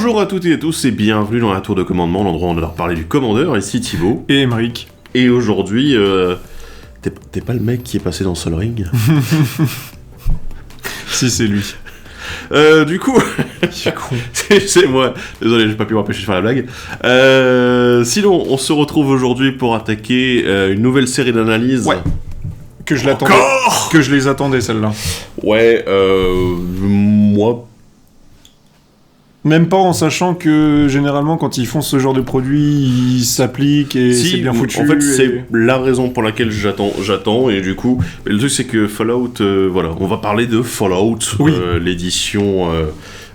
Bonjour à toutes et à tous et bienvenue dans la tour de commandement, l'endroit où on va leur parler du commandeur, ici Thibaut. Et Émeric. Et aujourd'hui, t'es pas le mec qui est passé dans Sol Ring? Si, c'est lui. Du coup, c'est moi. Désolé, j'ai pas pu m'empêcher de faire la blague. Sinon, on se retrouve aujourd'hui pour attaquer une nouvelle série d'analyses. Ouais. Que je l'attendais. Encore que je les attendais, celles-là. Ouais, moi... Même pas en sachant que, généralement, quand ils font ce genre de produit, ils s'appliquent et c'est bien foutu. En fait, c'est la raison pour laquelle j'attends, et du coup, le truc, c'est que Fallout, voilà, on va parler de Fallout, oui. L'édition...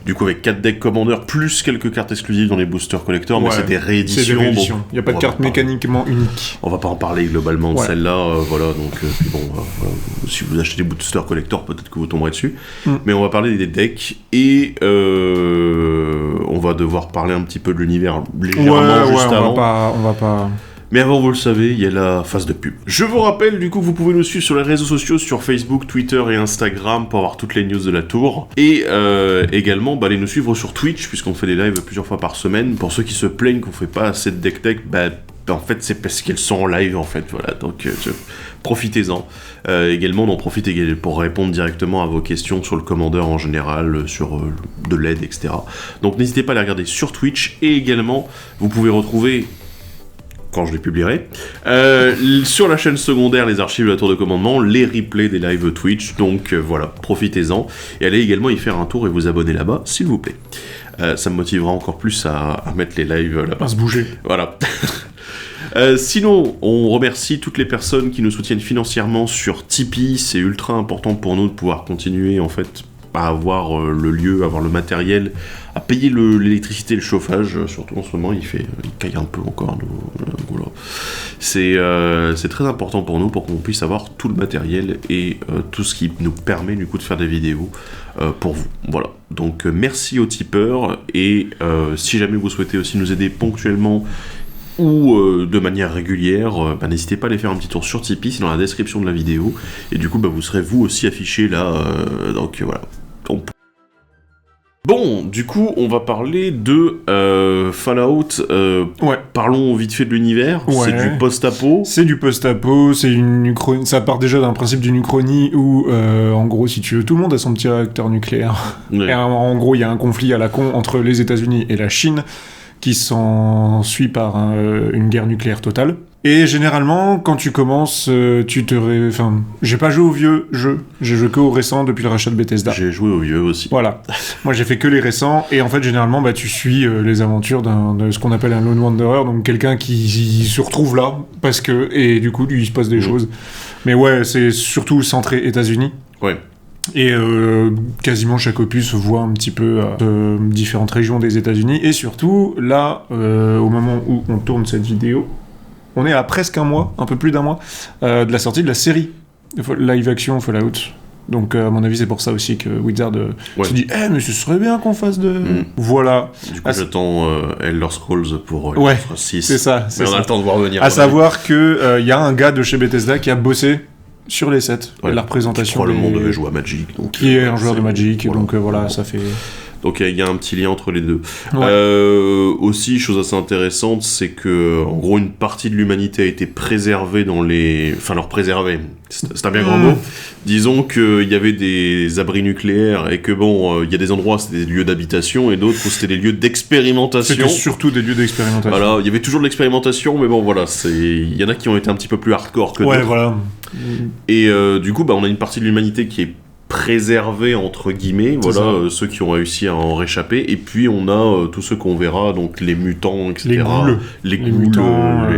du coup, avec 4 decks Commander, plus quelques cartes exclusives dans les boosters collector, mais c'est des rééditions. C'est des rééditions. Il n'y a pas de carte mécaniquement unique. On va pas en parler globalement de celle-là, voilà, donc, puis bon, voilà, si vous achetez des boosters collector, peut-être que vous tomberez dessus. Mais on va parler des decks, et on va devoir parler un petit peu de l'univers légèrement juste avant. On va pas... Mais avant, vous le savez, il y a la phase de pub. Je vous rappelle, du coup, vous pouvez nous suivre sur les réseaux sociaux, sur Facebook, Twitter et Instagram pour avoir toutes les news de la tour. Et également, allez nous suivre sur Twitch, puisqu'on fait des lives plusieurs fois par semaine. Pour ceux qui se plaignent qu'on fait pas assez de deck tech, en fait, c'est parce qu'elles sont en live, en fait, voilà. Donc, profitez-en. Également, on en profite pour répondre directement à vos questions sur le commandeur en général, sur de l'aide, etc. Donc, n'hésitez pas à les regarder sur Twitch. Et également, vous pouvez retrouver... quand je les publierai, sur la chaîne secondaire, les archives de la tour de commandement, les replays des lives Twitch, donc voilà, profitez-en, et allez également y faire un tour et vous abonner là-bas, s'il vous plaît. Ça me motivera encore plus à mettre les lives là-bas. À se bouger. Voilà. Sinon, on remercie toutes les personnes qui nous soutiennent financièrement sur Tipeee, c'est ultra important pour nous de pouvoir continuer, en fait, à avoir le lieu, avoir le matériel, à payer l'électricité et le chauffage, surtout en ce moment, il caille un peu encore. Voilà. C'est très important pour nous, pour qu'on puisse avoir tout le matériel et tout ce qui nous permet du coup de faire des vidéos pour vous. Voilà. Donc merci aux tipeurs, et si jamais vous souhaitez aussi nous aider ponctuellement ou de manière régulière, n'hésitez pas à aller faire un petit tour sur Tipeee, c'est dans la description de la vidéo, et du coup vous serez vous aussi affiché là, donc voilà. Bon, du coup, on va parler de Fallout. Parlons vite fait de l'univers. Ouais. C'est du post-apo. C'est du post-apo, c'est une uchronie. Ça part déjà d'un principe d'une uchronie où, en gros, si tu veux, tout le monde a son petit réacteur nucléaire. Ouais. Et en gros, il y a un conflit à la con entre les États-Unis et la Chine qui s'ensuit par une guerre nucléaire totale. Et généralement, quand tu commences, j'ai pas joué aux vieux jeux, j'ai joué que aux récents depuis le rachat de Bethesda. J'ai joué aux vieux aussi. Voilà. Moi, j'ai fait que les récents, et en fait, généralement, tu suis les aventures de ce qu'on appelle un Lone Wanderer, donc quelqu'un qui se retrouve là, parce que, et du coup, lui, il se passe des choses. Mais ouais, c'est surtout centré États-Unis. Ouais. Et quasiment chaque opus voit un petit peu différentes régions des États-Unis, et surtout, là, au moment où on tourne cette vidéo, on est à presque un mois, un peu plus d'un mois, de la sortie de la série live-action Fallout. Donc, à mon avis, c'est pour ça aussi que Wizard se dit « mais ce serait bien qu'on fasse de... Voilà. Du coup, j'attends Elder Scrolls pour 6. C'est ça. Mais on a le temps de voir venir. À savoir qu'il y a un gars de chez Bethesda qui a bossé sur les sets, de la représentation. Probablement devait jouer à Magic. Donc, qui est un joueur de Magic, donc voilà, ça fait... Donc il y a un petit lien entre les deux. Aussi, chose assez intéressante, c'est que en gros une partie de l'humanité a été préservée dans les... Enfin, leur préserver, c'est un bien grand mot. Disons qu'il y avait des abris nucléaires et que bon, il y a des endroits où c'était des lieux d'habitation et d'autres où c'était des lieux d'expérimentation. C'était surtout des lieux d'expérimentation. Voilà, il y avait toujours de l'expérimentation, mais bon voilà, il y en a qui ont été un petit peu plus hardcore que d'autres. Ouais, voilà. Et du coup, on a une partie de l'humanité qui est préservés entre guillemets, voilà, ceux qui ont réussi à en réchapper, et puis on a tous ceux qu'on verra, donc les mutants, etc. Les mutants,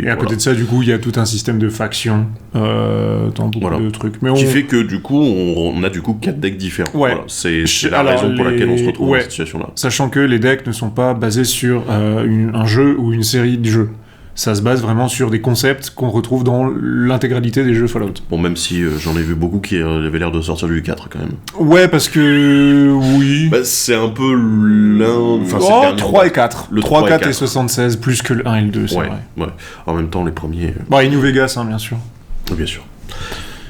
et à côté de ça, du coup, il y a tout un système de factions dans beaucoup de trucs. Mais qui fait que du coup, on a du coup 4 decks différents. Ouais. Voilà, c'est la raison pour laquelle on se retrouve dans cette situation-là. Sachant que les decks ne sont pas basés sur un jeu ou une série de jeux. Ça se base vraiment sur des concepts qu'on retrouve dans l'intégralité des jeux Fallout. Bon, même si j'en ai vu beaucoup qui avaient l'air de sortir du 4 quand même. Ouais, parce que... oui... c'est un peu l'un... Enfin, 3 et 4. Le 3, 4 et 76, plus que le 1 et le 2, c'est vrai. Ouais. En même temps, les premiers... Et New Vegas, bien sûr. Bien sûr.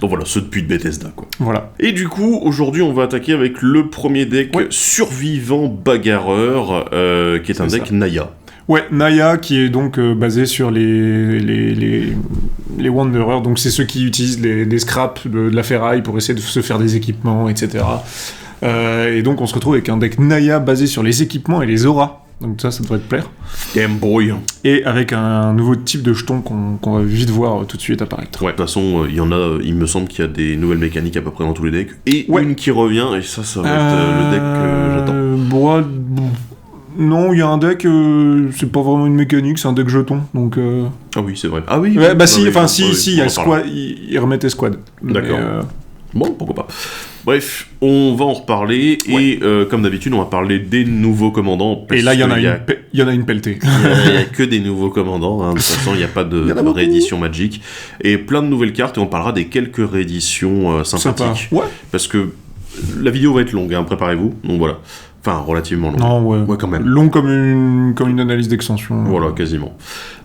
Donc voilà, ceux depuis de Bethesda, quoi. Voilà. Et du coup, aujourd'hui, on va attaquer avec le premier deck survivant bagarreur, qui est un deck Naya. Ouais, Naya, qui est donc basé sur les Wanderers, donc c'est ceux qui utilisent des scraps de la ferraille pour essayer de se faire des équipements, etc. Et donc on se retrouve avec un deck Naya basé sur les équipements et les auras. Donc ça devrait te plaire. Damn boy. Et avec un nouveau type de jeton qu'on va vite voir tout de suite apparaître. Ouais, de toute façon, il me semble qu'il y a des nouvelles mécaniques à peu près dans tous les decks. Et une qui revient, et ça va être le deck que j'attends. Non, il y a un deck, c'est pas vraiment une mécanique, c'est un deck jeton, donc... Ah oui, c'est vrai. Ah oui. Ouais, si, il y a squad, il remettait squad. D'accord. Bon, pourquoi pas. Bref, on va en reparler, et comme d'habitude, on va parler des nouveaux commandants. Et là, il y en a une pelletée. Il n'y a que des nouveaux commandants, hein. De toute façon, il n'y a pas de réédition Magic. Et plein de nouvelles cartes, et on parlera des quelques rééditions sympathiques. Ouais. Parce que la vidéo va être longue, hein, préparez-vous, donc voilà. Enfin, relativement long. Non, ouais, quand même. Long comme une analyse d'extension. Voilà, quasiment.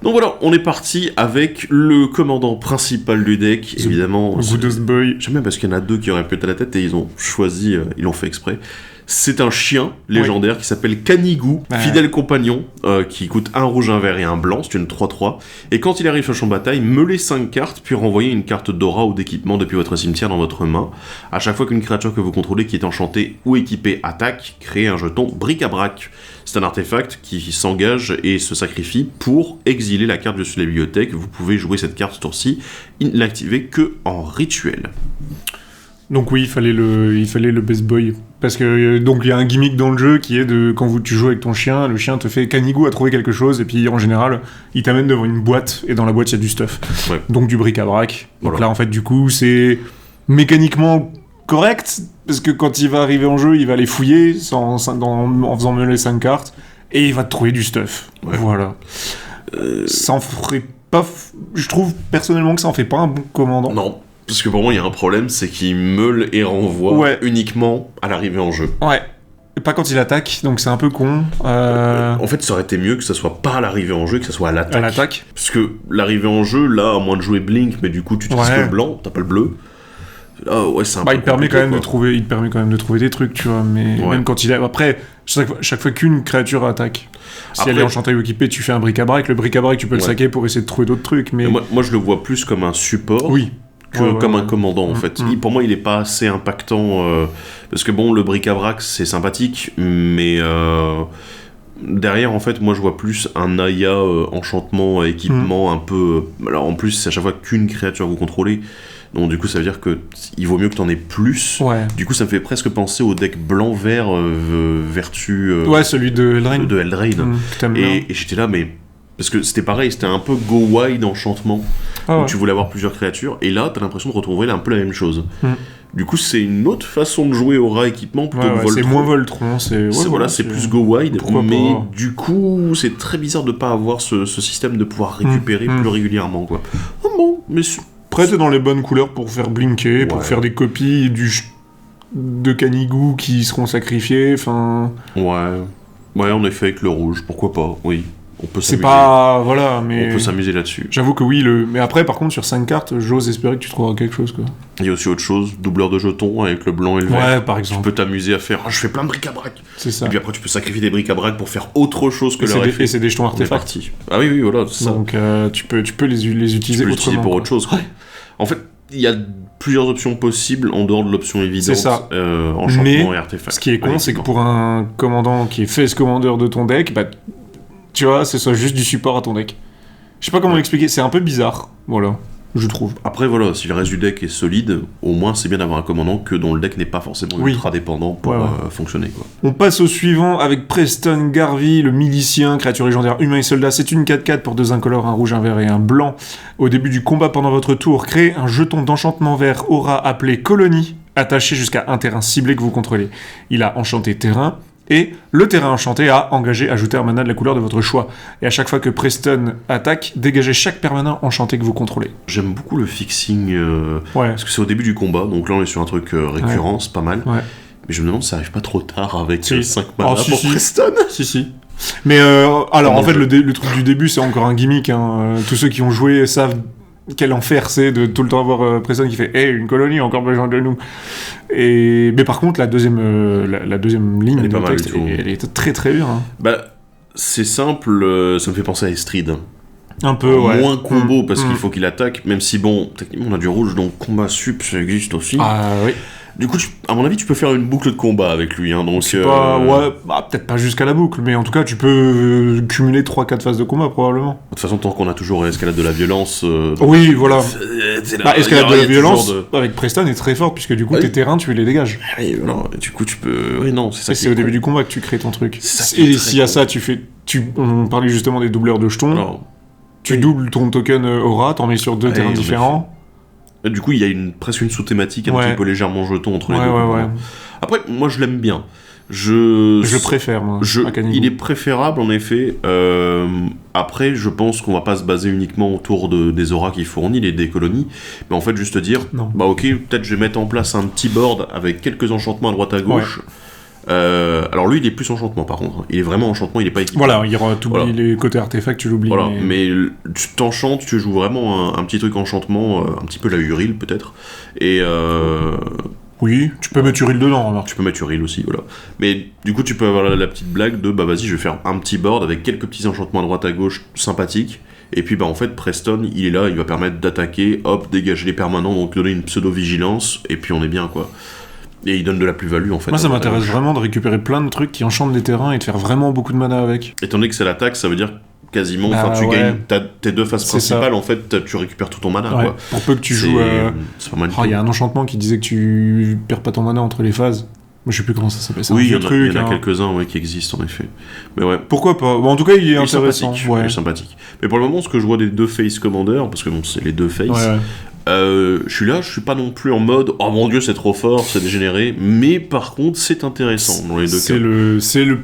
Donc voilà, on est parti avec le commandant principal du deck, évidemment. Goodest Boy. J'aime bien parce qu'il y en a deux qui auraient pu être à la tête et ils ont choisi, ils l'ont fait exprès. C'est un chien légendaire qui s'appelle Kanigou, fidèle compagnon, qui coûte un rouge, un vert et un blanc, c'est une 3-3. Et quand il arrive sur le champ de bataille, meulez 5 cartes, puis renvoyez une carte d'aura ou d'équipement depuis votre cimetière dans votre main. À chaque fois qu'une créature que vous contrôlez qui est enchantée ou équipée attaque, créez un jeton bric-à-brac. C'est un artefact qui s'engage et se sacrifie pour exiler la carte de la bibliothèque. Vous pouvez jouer cette carte ce tour-ci, l'activer que en rituel. Donc oui, il fallait le best boy. Parce que donc il y a un gimmick dans le jeu qui est de quand tu joues avec ton chien, le chien te fait Kanigou a trouvé quelque chose et puis en général il t'amène devant une boîte et dans la boîte il y a du stuff. Ouais. Donc du bric-à-brac. Donc là en fait du coup c'est mécaniquement correct parce que quand il va arriver en jeu il va les fouiller en faisant meuler 5 cartes et il va te trouver du stuff. Ouais. Voilà. Ça en ferait pas. Je trouve personnellement que ça en fait pas un bon commandant. Non. Parce que pour moi, il y a un problème, c'est qu'il meule et renvoie uniquement à l'arrivée en jeu. Ouais. Et pas quand il attaque, donc c'est un peu con. En fait, ça aurait été mieux que ça soit pas à l'arrivée en jeu, que ça soit à l'attaque. À l'attaque. Parce que l'arrivée en jeu, là, à moins de jouer Blink, mais du coup, tu utilises que le blanc, t'as pas le bleu. Là, ouais, c'est un peu il permet quand même de trouver des trucs, tu vois, mais même quand il est... Après, chaque fois qu'une créature attaque, si elle est enchantée ou équipée, tu fais un bric-à-brac. Le bric-à-brac, tu peux le saquer pour essayer de trouver d'autres trucs, mais... Moi, je le vois plus comme un support. Oui. Comme un commandant en fait. Pour moi il est pas assez impactant parce que bon le bric-à-brac c'est sympathique mais derrière en fait moi je vois plus un Naya enchantement équipement un peu alors en plus c'est à chaque fois qu'une créature que vous contrôlez donc du coup ça veut dire que il vaut mieux que t'en aies plus du coup ça me fait presque penser au deck blanc-vert vertu celui de Eldraine et j'étais là mais parce que c'était pareil, c'était un peu go wide enchantement, où tu voulais avoir plusieurs créatures, et là, t'as l'impression de retrouver un peu la même chose. Du coup, c'est une autre façon de jouer aura équipement plutôt que Voltron. C'est moins Voltron, c'est plus go wide, mais du coup, c'est très bizarre de pas avoir ce système de pouvoir récupérer plus régulièrement, quoi. Oh bon, mais... Après, t'es dans les bonnes couleurs pour faire blinker, pour faire des copies de Kanigou qui seront sacrifiés, enfin... Ouais, en effet, avec le rouge, pourquoi pas, oui. On peut c'est pas... Voilà, mais... On peut s'amuser là-dessus. J'avoue que oui, mais après, par contre, sur 5 cartes, j'ose espérer que tu trouveras quelque chose, quoi. Il y a aussi autre chose, doubleur de jetons avec le blanc et le vert. Ouais, par exemple. Tu peux t'amuser à faire... je fais plein de bric-à-brac. C'est ça. Et puis après, tu peux sacrifier des bric-à-brac pour faire autre chose que leur effet. Et c'est des jetons artefacts. Ah oui, voilà, c'est ça. Donc, tu peux les utiliser autrement. Pour autre chose, quoi. En fait, il y a plusieurs options possibles en dehors de l'option évidente. C'est ça. Enchantement et artefact. Ce qui est con, c'est que pour un commandant qui est face commander de ton deck, bah... Tu vois, c'est soit juste du support à ton deck. Je sais pas comment l'expliquer, c'est un peu bizarre, voilà, je trouve. Après, voilà, si le reste du deck est solide, au moins c'est bien d'avoir un commandant dont le deck n'est pas forcément ultra dépendant pour fonctionner, quoi. On passe au suivant avec Preston Garvey, le milicien, créature légendaire humain et soldat. C'est une 4/4 pour 2 incolores, un rouge, un vert et un blanc. Au début du combat pendant votre tour, créez un jeton d'enchantement vert aura appelé Colonie, attaché jusqu'à un terrain ciblé que vous contrôlez. Il a enchanté terrain. Et le terrain enchanté a engagé, ajouté un mana de la couleur de votre choix. Et à chaque fois que Preston attaque, dégagez chaque permanent enchanté que vous contrôlez. J'aime beaucoup le fixing, parce que c'est au début du combat, donc là on est sur un truc récurrent, c'est pas mal. Mais je me demande si ça arrive pas trop tard avec 5 mana pour Preston. Si. Mais alors en fait le truc du début c'est encore un gimmick, hein. Tous ceux qui ont joué savent quel enfer c'est de tout le temps avoir Preston qui fait « Hey, une colonie a encore besoin de nous !» Mais par contre, la deuxième ligne elle est de pas mal texte, du tout. elle est très très bien. Hein. Bah, c'est simple, ça me fait penser à Estrid. Un peu, ouais. Moins combo, parce qu'il faut qu'il attaque, même si, bon, techniquement, on a du rouge, donc combat sup, ça existe aussi. Ah oui. Du coup, à mon avis, tu peux faire une boucle de combat avec lui, hein, donc... ouais, peut-être pas jusqu'à la boucle, mais en tout cas, tu peux cumuler 3-4 phases de combat, probablement. De toute façon, tant qu'on a toujours escalade de la violence... Oui, voilà. Escalade de la violence, de... avec Preston, est très forte, puisque du coup, tes terrains, tu les dégages. Oui, non, du coup, tu peux... Oui, non, c'est ça. C'est au début du combat que tu crées ton truc. Et s'il y a ça, on parlait justement des doubleurs de jetons. Alors, tu doubles ton token aura, t'en mets sur 2 terrains différents. Du coup, il y a presque une sous-thématique un petit peu légèrement jeton entre les deux. Ouais. Après, moi, je l'aime bien. Je préfère, moi. Il est préférable, en effet. Après, je pense qu'on va pas se baser uniquement autour des auras qu'il fournit, des colonies. Mais en fait, juste dire, bah ok, peut-être je vais mettre en place un petit board avec quelques enchantements à droite à gauche. Ouais. Alors lui il est plus enchantement par contre, il est vraiment enchantement, il est pas équipé. Voilà, t'oublies les côtés artefacts, tu l'oublies. Voilà, mais tu t'enchantes, tu joues vraiment un petit truc enchantement, un petit peu la Uril peut-être, et oui, tu peux mettre Uril dedans, remarque. Tu peux mettre Uril aussi, voilà. Mais du coup tu peux avoir la petite blague de bah vas-y je vais faire un petit board avec quelques petits enchantements à droite à gauche sympathiques. Et puis bah en fait Preston il est là, il va permettre d'attaquer, hop, dégager les permanents, donc donner une pseudo-vigilance, et puis on est bien quoi. Et il donne de la plus-value en fait. Moi ça m'intéresse vraiment de récupérer plein de trucs qui enchantent des terrains et de faire vraiment beaucoup de mana avec. Étant donné que c'est l'attaque, ça veut dire quasiment, tu gagnes tes 2 phases principales, en fait tu récupères tout ton mana. Ouais. Quoi. Pour peu que tu joues... Il y a un enchantement qui disait que tu perds pas ton mana entre les phases. Moi je sais plus comment ça s'appelle. Oui, il y en a quelques-uns qui existent en effet. Mais ouais. Pourquoi pas. Bon, en tout cas il est intéressant. Il est sympathique. Mais pour le moment ce que je vois des 2 face commanders, parce que bon c'est les 2 face... Ouais. Je suis pas non plus en mode oh mon dieu c'est trop fort, c'est dégénéré, mais par contre c'est intéressant dans les deux cas.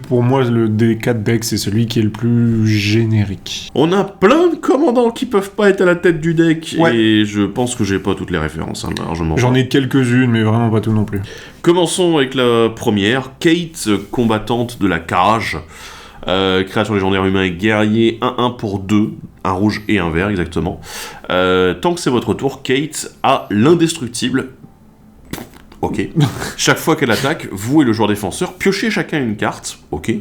Pour moi des 4 decks c'est celui qui est le plus générique. On a plein de commandants qui peuvent pas être à la tête du deck, et je pense que j'ai pas toutes les références, hein, largement. J'en ai quelques-unes mais vraiment pas tout non plus. Commençons avec la première, Kate, combattante de la cage. Créature légendaire humain et guerrier, 1-1 pour 2, un rouge et un vert exactement. Tant que c'est votre tour, Kate a l'indestructible. Ok. Chaque fois qu'elle attaque, vous et le joueur défenseur piochez chacun une carte. Ok.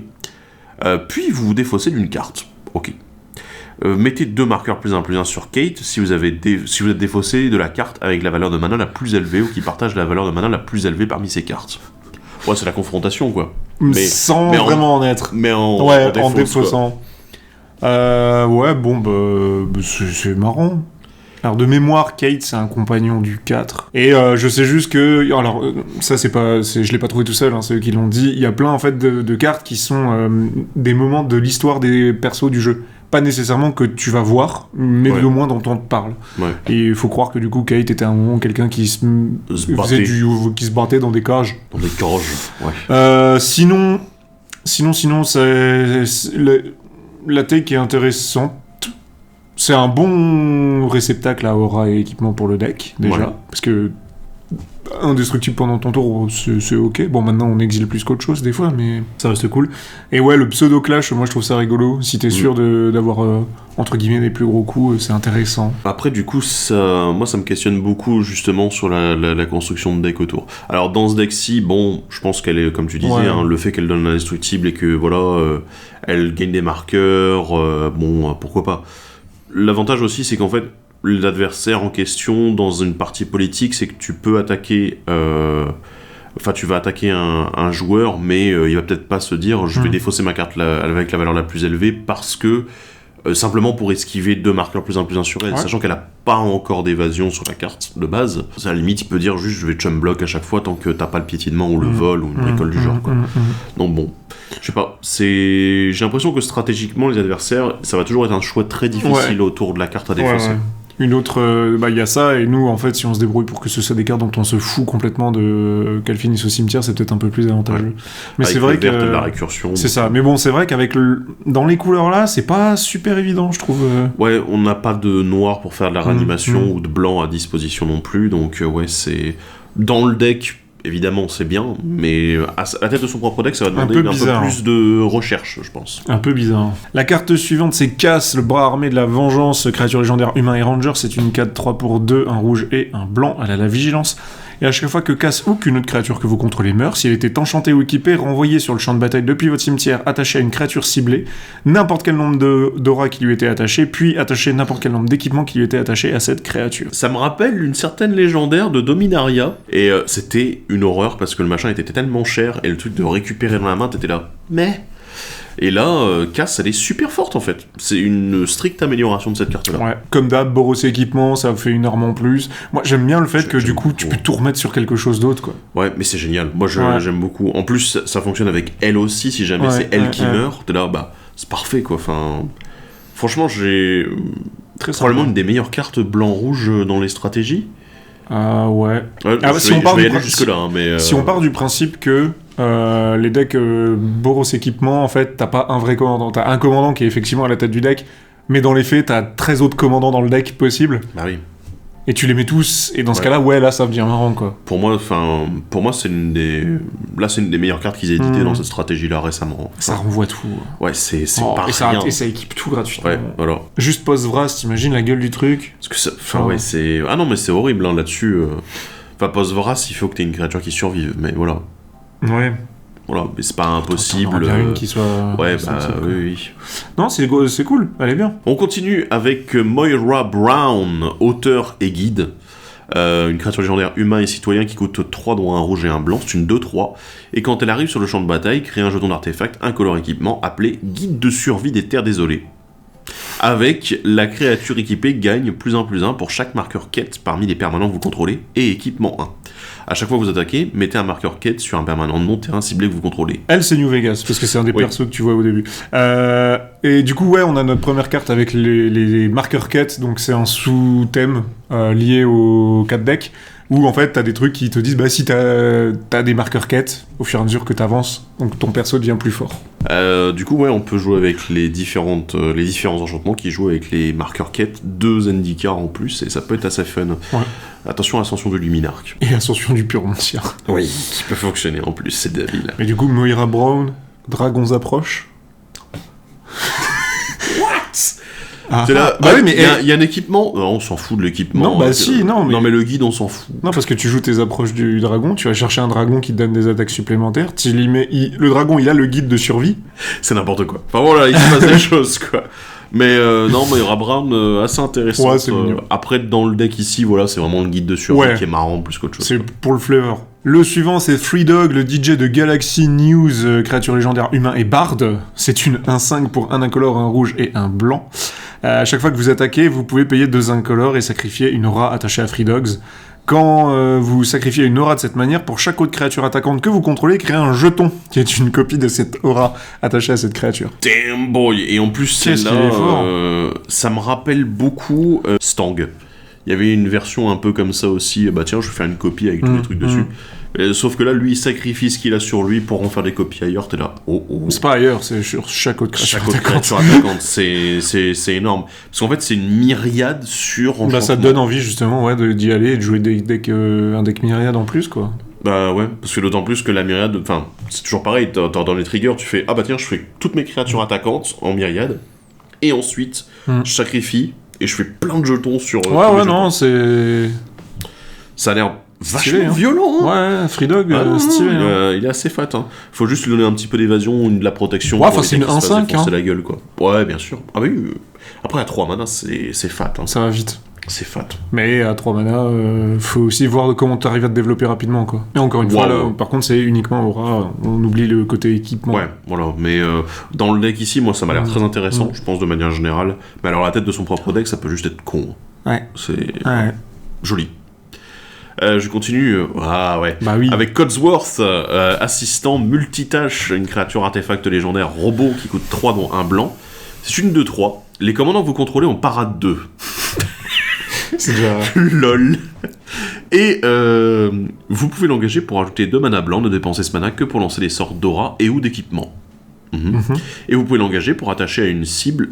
Puis vous vous défaussez d'une carte. Ok. Mettez 2 marqueurs +1/+1 sur Kate si vous êtes défaussé de la carte avec la valeur de mana la plus élevée ou qui partage la valeur de mana la plus élevée parmi ces cartes. Ouais, c'est la confrontation, quoi. Sans vraiment en être. Mais en défaussant. Ouais, bon, c'est marrant. Alors, de mémoire, Kate, c'est un compagnon du 4. Et je sais juste que... Alors, ça, je l'ai pas trouvé tout seul, hein, c'est eux qui l'ont dit. Il y a plein, en fait, de cartes qui sont des moments de l'histoire des persos du jeu. Pas nécessairement que tu vas voir, mais au moins dont on te parle. Ouais. Et il faut croire que du coup, Kate était à un moment quelqu'un qui se battait dans des cages. Dans des cages, ouais. Sinon, la tech est intéressante. C'est un bon réceptacle à aura et équipement pour le deck, déjà. Parce que indestructible pendant ton tour, c'est ok. Bon, maintenant on exile plus qu'autre chose des fois, mais ça reste cool. Et ouais, le pseudo clash, moi je trouve ça rigolo. Si t'es sûr d'avoir entre guillemets des plus gros coups, c'est intéressant. Après, du coup, moi ça me questionne beaucoup justement sur la construction de deck autour. Alors dans ce deck-ci, bon, je pense qu'elle est, comme tu disais, hein, le fait qu'elle donne l'indestructible et que voilà, elle gagne des marqueurs, bon, pourquoi pas. L'avantage aussi, c'est qu'en fait, l'adversaire en question dans une partie politique, c'est que tu peux attaquer tu vas attaquer un joueur, mais il va peut-être pas se dire je vais défausser ma carte avec la valeur la plus élevée parce que simplement pour esquiver 2 marqueurs +1/+1 sur elle, sachant qu'elle a pas encore d'évasion sur la carte de base. À la limite il peut dire juste je vais chum block à chaque fois tant que t'as pas le piétinement ou le vol ou une bricole du genre quoi. Donc bon, je sais pas, j'ai l'impression que stratégiquement les adversaires, ça va toujours être un choix très difficile autour de la carte à défausser. Une autre, il y a ça, et nous, en fait, si on se débrouille pour que ce soit des cartes dont on se fout complètement qu'elles finissent au cimetière, c'est peut-être un peu plus avantageux. Ouais. Mais avec c'est vrai que de la récursion. C'est ça. Mais bon, c'est vrai qu'avec dans les couleurs là, c'est pas super évident, je trouve. Ouais, on n'a pas de noir pour faire de la réanimation ou de blanc à disposition non plus, donc ouais, c'est dans le deck évidemment c'est bien, mais à la tête de son propre deck, ça va demander un peu plus de recherche, je pense. Un peu bizarre. La carte suivante, c'est Cass, le bras armé de la vengeance, créature légendaire humain et ranger. C'est une 4-3 pour 2, un rouge et un blanc. Elle a la vigilance. Et à chaque fois que Cass ou qu'une autre créature que vous contrôlez meurt, si elle était enchantée ou équipée, renvoyée sur le champ de bataille depuis votre cimetière, attachée à une créature ciblée, n'importe quel nombre d'auras qui lui était attaché, puis attacher n'importe quel nombre d'équipements qui lui était attaché à cette créature. Ça me rappelle une certaine légendaire de Dominaria, et c'était une horreur parce que le machin était tellement cher, et le truc de récupérer dans la main, t'étais là, mais... Et là, Cass, elle est super forte en fait. C'est une stricte amélioration de cette carte-là. Ouais. Comme d'hab, Boros équipement, ça fait une arme en plus. Moi, j'aime bien le fait que du coup, tu peux tout remettre sur quelque chose d'autre, quoi. Ouais, mais c'est génial. Moi, j'aime beaucoup. En plus, ça fonctionne avec elle aussi. Si jamais c'est elle qui meurt, t'es là, bah, c'est parfait, quoi. Enfin, franchement, j'ai probablement une des meilleures cartes blanc-rouge dans les stratégies. Ah ouais. Si on part jusque-là, hein, mais si on part du principe que les decks Boros équipement, en fait, t'as pas un vrai commandant. T'as un commandant qui est effectivement à la tête du deck, mais dans les faits, t'as 13 autres commandants dans le deck possible. Bah oui. Et tu les mets tous, et dans ce cas-là, ouais, là, ça devient marrant, quoi. Pour moi, c'est une des meilleures cartes qu'ils aient éditées dans cette stratégie-là récemment. Ça renvoie tout. Ouais, c'est pas rien. Et ça équipe tout gratuitement. Ouais, voilà. Juste post-Vras, t'imagines la gueule du truc. Parce que ça, ouais, c'est... Ah non, mais c'est horrible, hein, là-dessus. Post-Vras, il faut que t'aies une créature qui survive, mais voilà. Ouais. Voilà, mais c'est pas impossible. Bien une qui soit... Ouais, bah oui. Non, c'est cool, elle est bien. On continue avec Moira Brown, auteur et guide. Une créature légendaire humain et citoyen qui coûte 3 dont un rouge et un blanc, c'est une 2-3. Et quand elle arrive sur le champ de bataille, crée un jeton d'artefact incolore équipement appelé Guide de survie des terres désolées. Avec la créature équipée gagne +1/+1 pour chaque marqueur quête parmi les permanents que vous contrôlez et équipement 1. À chaque fois que vous attaquez, mettez un marqueur quête sur un permanent de mon terrain ciblé que vous contrôlez. Elle, c'est New Vegas, parce que c'est un des persos que tu vois au début. Et du coup, ouais, on a notre première carte avec les marqueurs quête, donc c'est un sous-thème lié aux 4 decks, où en fait, t'as des trucs qui te disent, bah si t'as des marqueurs quête, au fur et à mesure que t'avances, donc ton perso devient plus fort. Du coup, ouais, on peut jouer avec les différents enchantements qui jouent avec les marqueurs quête, 2 Zendikar en plus, et ça peut être assez fun. Ouais. Attention à Ascension de Luminarch. Et Ascension du Puromantia. Oui, qui peut fonctionner en plus, c'est débile. Mais du coup, Moira Brown, Dragons approchent. What? C'est là, oui, mais il y a un équipement. Non, on s'en fout de l'équipement. Non, bah si, non. Mais... Non, mais le guide, on s'en fout. Non, parce que tu joues tes approches du dragon, tu vas chercher un dragon qui te donne des attaques supplémentaires. Le dragon, il a le guide de survie. C'est n'importe quoi. Enfin voilà, il se passe des choses, quoi. Mais non, Moira Brown, assez intéressant. Ouais, c'est mignon. Après, dans le deck ici, voilà, c'est vraiment le guide de survie qui est marrant plus qu'autre chose. C'est pour le flavor. Le suivant, c'est Free Dog, le DJ de Galaxy News, créature légendaire humain et barde. C'est une 1/5 pour un incolore, un rouge et un blanc. À chaque fois que vous attaquez, vous pouvez payer 2 incolores et sacrifier une aura attachée à Free Dogs. Quand vous sacrifiez une aura de cette manière, pour chaque autre créature attaquante que vous contrôlez, créez un jeton, qui est une copie de cette aura attachée à cette créature. Damn boy. Et en plus, celle-là, ça me rappelle beaucoup Stang. Il y avait une version un peu comme ça aussi, bah tiens, je vais faire une copie avec tous les trucs dessus. Sauf que là, lui, il sacrifie ce qu'il a sur lui pour en faire des copies ailleurs, t'es là, oh. C'est pas ailleurs, c'est sur chaque autre créature attaquante. C'est énorme. Parce qu'en fait, c'est une myriade sur enchantement. Bah ça te donne envie, justement, d'y aller et de jouer un deck myriade en plus, quoi. Bah ouais, parce que d'autant plus que la myriade, enfin, c'est toujours pareil, dans les triggers, tu fais, ah bah tiens, je fais toutes mes créatures attaquantes en myriade, et ensuite, je sacrifie, et je fais plein de jetons sur... non, c'est... Ça a l'air vachement stylé, hein. Violent, hein. Ouais, Free Dog, stylé. Il est assez fat, hein. Faut juste lui donner un petit peu d'évasion, de la protection. Ouais, enfin, c'est une 1/5, hein. C'est la gueule, quoi. Ouais, bien sûr. Ah oui, après, à 3 mana, c'est fat, hein. Ça va vite. C'est fat. Mais à 3 mana, faut aussi voir comment t'arrives à te développer rapidement, quoi. Et encore une fois, là, par contre, c'est uniquement aura, on oublie le côté équipement. Ouais, voilà. Mais dans le deck ici, moi, ça m'a l'air très intéressant, je pense, de manière générale. Mais alors, la tête de son propre deck, ça peut juste être con. Ouais. C'est joli. Je continue. Ah ouais. Bah oui. Avec Codsworth, assistant multitâche, une créature artefact légendaire robot qui coûte 3 dont un blanc. C'est une 2-3. Les commandants que vous contrôlez ont parade 2. C'est déjà... LOL. Et vous pouvez l'engager pour ajouter 2 mana blancs, ne dépensez ce mana que pour lancer des sorts d'aura et ou d'équipement. Et vous pouvez l'engager pour attacher une cible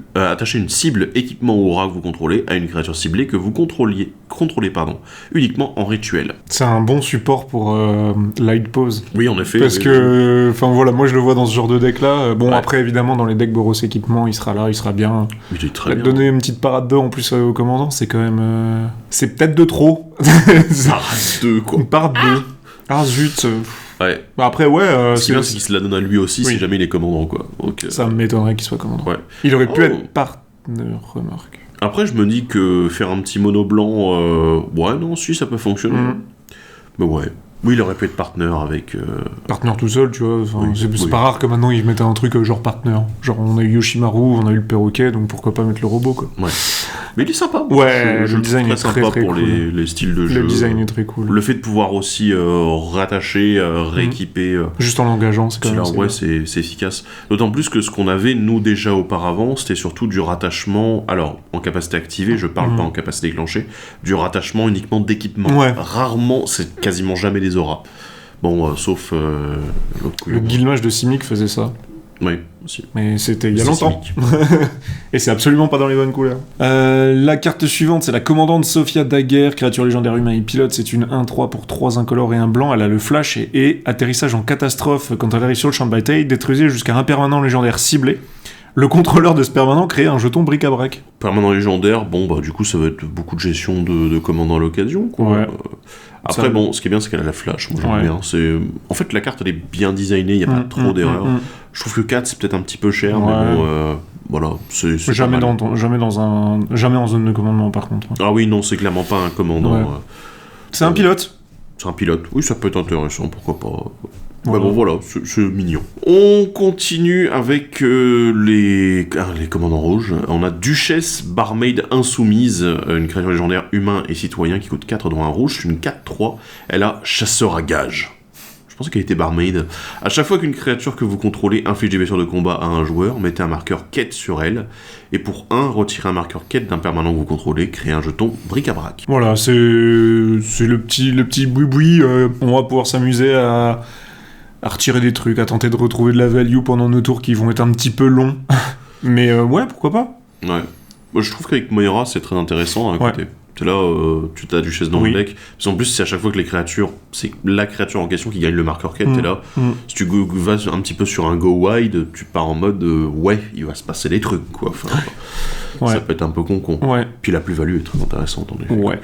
équipement ou aura que vous contrôlez à une créature ciblée que vous contrôlez uniquement en rituel. C'est un bon support pour Light Pose. Oui, en effet. Parce que, enfin voilà, moi je le vois dans ce genre de deck là. Bon, après évidemment dans les decks Boros équipement, il sera là, il sera bien. Il est très bien. Donner une petite parade 2 en plus au commandant, c'est quand même. C'est peut-être de trop. Parade 2 quoi. Une parade 2. Ah zut. Ouais. Bah après, ce qui est bien, c'est qu'il se la donne à lui aussi si jamais il est commandant, quoi. Donc, ça m'étonnerait qu'il soit commandant. Ouais. Il aurait pu être partenaire, remarque. Après, je me dis que faire un petit mono blanc, ouais, non, si, ça peut fonctionner. Mais ouais. Oui, il aurait pu être partenaire avec... Partenaire tout seul, tu vois. C'est pas rare que maintenant ils mettent un truc genre partenaire. Genre, on a eu Yoshimaru, on a eu le perroquet, donc pourquoi pas mettre le robot, quoi. Ouais. Mais il est sympa. Ouais, le design est très sympa pour cool. les styles de jeu. Le design est très cool. Le fait de pouvoir aussi rattacher, rééquiper... Juste en l'engageant, c'est quand même... Ouais, c'est efficace. D'autant plus que ce qu'on avait, nous, déjà auparavant, c'était surtout du rattachement... Alors, en capacité activée, je parle pas en capacité déclenchée, du rattachement uniquement d'équipement. Ouais. Rarement, c'est quasiment jamais des auras. Bon, sauf... le Guilmage de Simic faisait ça. Oui, aussi. Mais c'était il y a longtemps. Et c'est absolument pas dans les bonnes couleurs. La carte suivante, c'est la commandante Sophia Daguerre, créature légendaire humain et pilote. C'est une 1-3 pour 3 incolores et un blanc. Elle a le flash et atterrissage en catastrophe. Quand elle arrive sur le champ de bataille, détruisez jusqu'à un permanent légendaire ciblé. Le contrôleur de ce permanent crée un jeton bric-à-brac. Permanent légendaire, bon, bah du coup, ça va être beaucoup de gestion de commandant à l'occasion, quoi. Ouais. Après, ça... bon, ce qui est bien, c'est qu'elle a la flash. Moi, j'aime bien. En fait, la carte, elle est bien designée, il n'y a pas trop d'erreurs. Je trouve que 4, c'est peut-être un petit peu cher, mais bon, voilà. Jamais en zone de commandement, par contre. Ah oui, non, c'est clairement pas un commandant. Ouais. C'est un pilote. C'est un pilote. Oui, ça peut être intéressant, pourquoi pas. Ouais, bon, voilà, c'est mignon. On continue avec les commandants rouges. On a Duchesse Barmaid Insoumise, une créature légendaire humain et citoyen qui coûte 4 dont un rouge. C'est une 4-3. Elle a chasseur à gage. Je pensais qu'elle était Barmaid. À chaque fois qu'une créature que vous contrôlez inflige des blessures de combat à un joueur, mettez un marqueur quête sur elle. Et pour 1, retirez un marqueur quête d'un permanent que vous contrôlez, créez un jeton bric-à-brac. Voilà, c'est le petit boui-boui. On va pouvoir s'amuser à retirer des trucs, à tenter de retrouver de la value pendant nos tours qui vont être un petit peu longs. Mais ouais, pourquoi pas. Ouais. Moi, je trouve qu'avec Moira, c'est très intéressant à côté. C'est là, tu t'as Duchesse dans le deck. Parce qu'en plus, c'est à chaque fois que c'est la créature en question qui gagne le marqueur quête, t'es là. Si tu vas un petit peu sur un go wide, tu pars en mode ouais, il va se passer des trucs, quoi. Enfin, ça peut être un peu con. Ouais. Puis la plus-value est très intéressante, en effet. Ouais.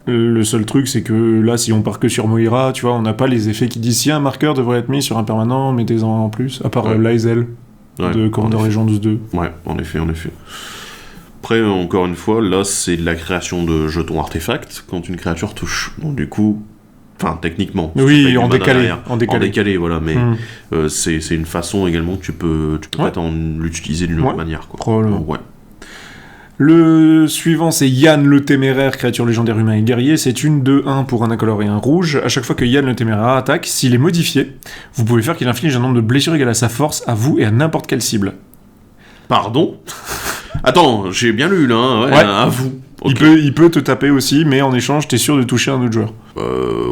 Le seul truc, c'est que là, si on part que sur Moira, tu vois, on n'a pas les effets qui disent si un marqueur devrait être mis sur un permanent, mettez-en en plus, à part l'Aizel de Commander Legends 2. Ouais, en effet. Après, encore une fois, là, c'est de la création de jetons artefacts quand une créature touche. Donc, du coup, enfin, techniquement. Oui, en décalé, voilà, mais c'est une façon également que tu peux peut-être l'utiliser d'une autre manière, quoi. Probablement. Ouais. Le suivant, c'est Yann le Téméraire, créature légendaire humain et guerrier. C'est une 2-1 pour un incolore et un rouge. À chaque fois que Yann le Téméraire attaque, s'il est modifié, vous pouvez faire qu'il inflige un nombre de blessures égal à sa force, à vous et à n'importe quelle cible. Pardon ? Attends, j'ai bien lu là, hein, à vous. Okay. Il peut te taper aussi, mais en échange, t'es sûr de toucher un autre joueur.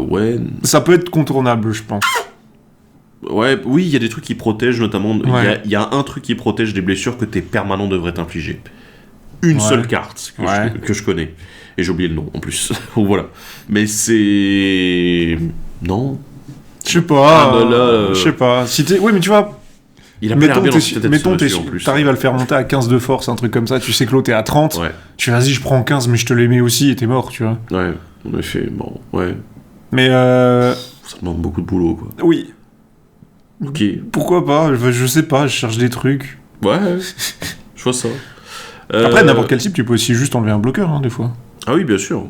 Ouais. Ça peut être contournable, je pense. Ouais, oui, il y a des trucs qui protègent, notamment. Il y a un truc qui protège des blessures que tes permanents devraient t'infliger. Une seule carte que je connais. Et j'ai oublié le nom en plus. Voilà. Mais c'est. Non. Je sais pas. Je sais pas. Si ouais, mais tu vois. Il a mettons, t'arrives à le faire monter à 15 de force, un truc comme ça. Tu sais que l'autre est à 30. Ouais. Tu vas-y, je prends 15, mais je te les mets aussi et t'es mort, tu vois. Ouais, en effet. Bon, ouais. Mais ça demande beaucoup de boulot, quoi. Oui. Ok. Pourquoi pas ? Je sais pas, je cherche des trucs. Ouais. Je vois ça. Après, n'importe quel type, tu peux aussi juste enlever un bloqueur, hein, des fois. Ah oui, bien sûr.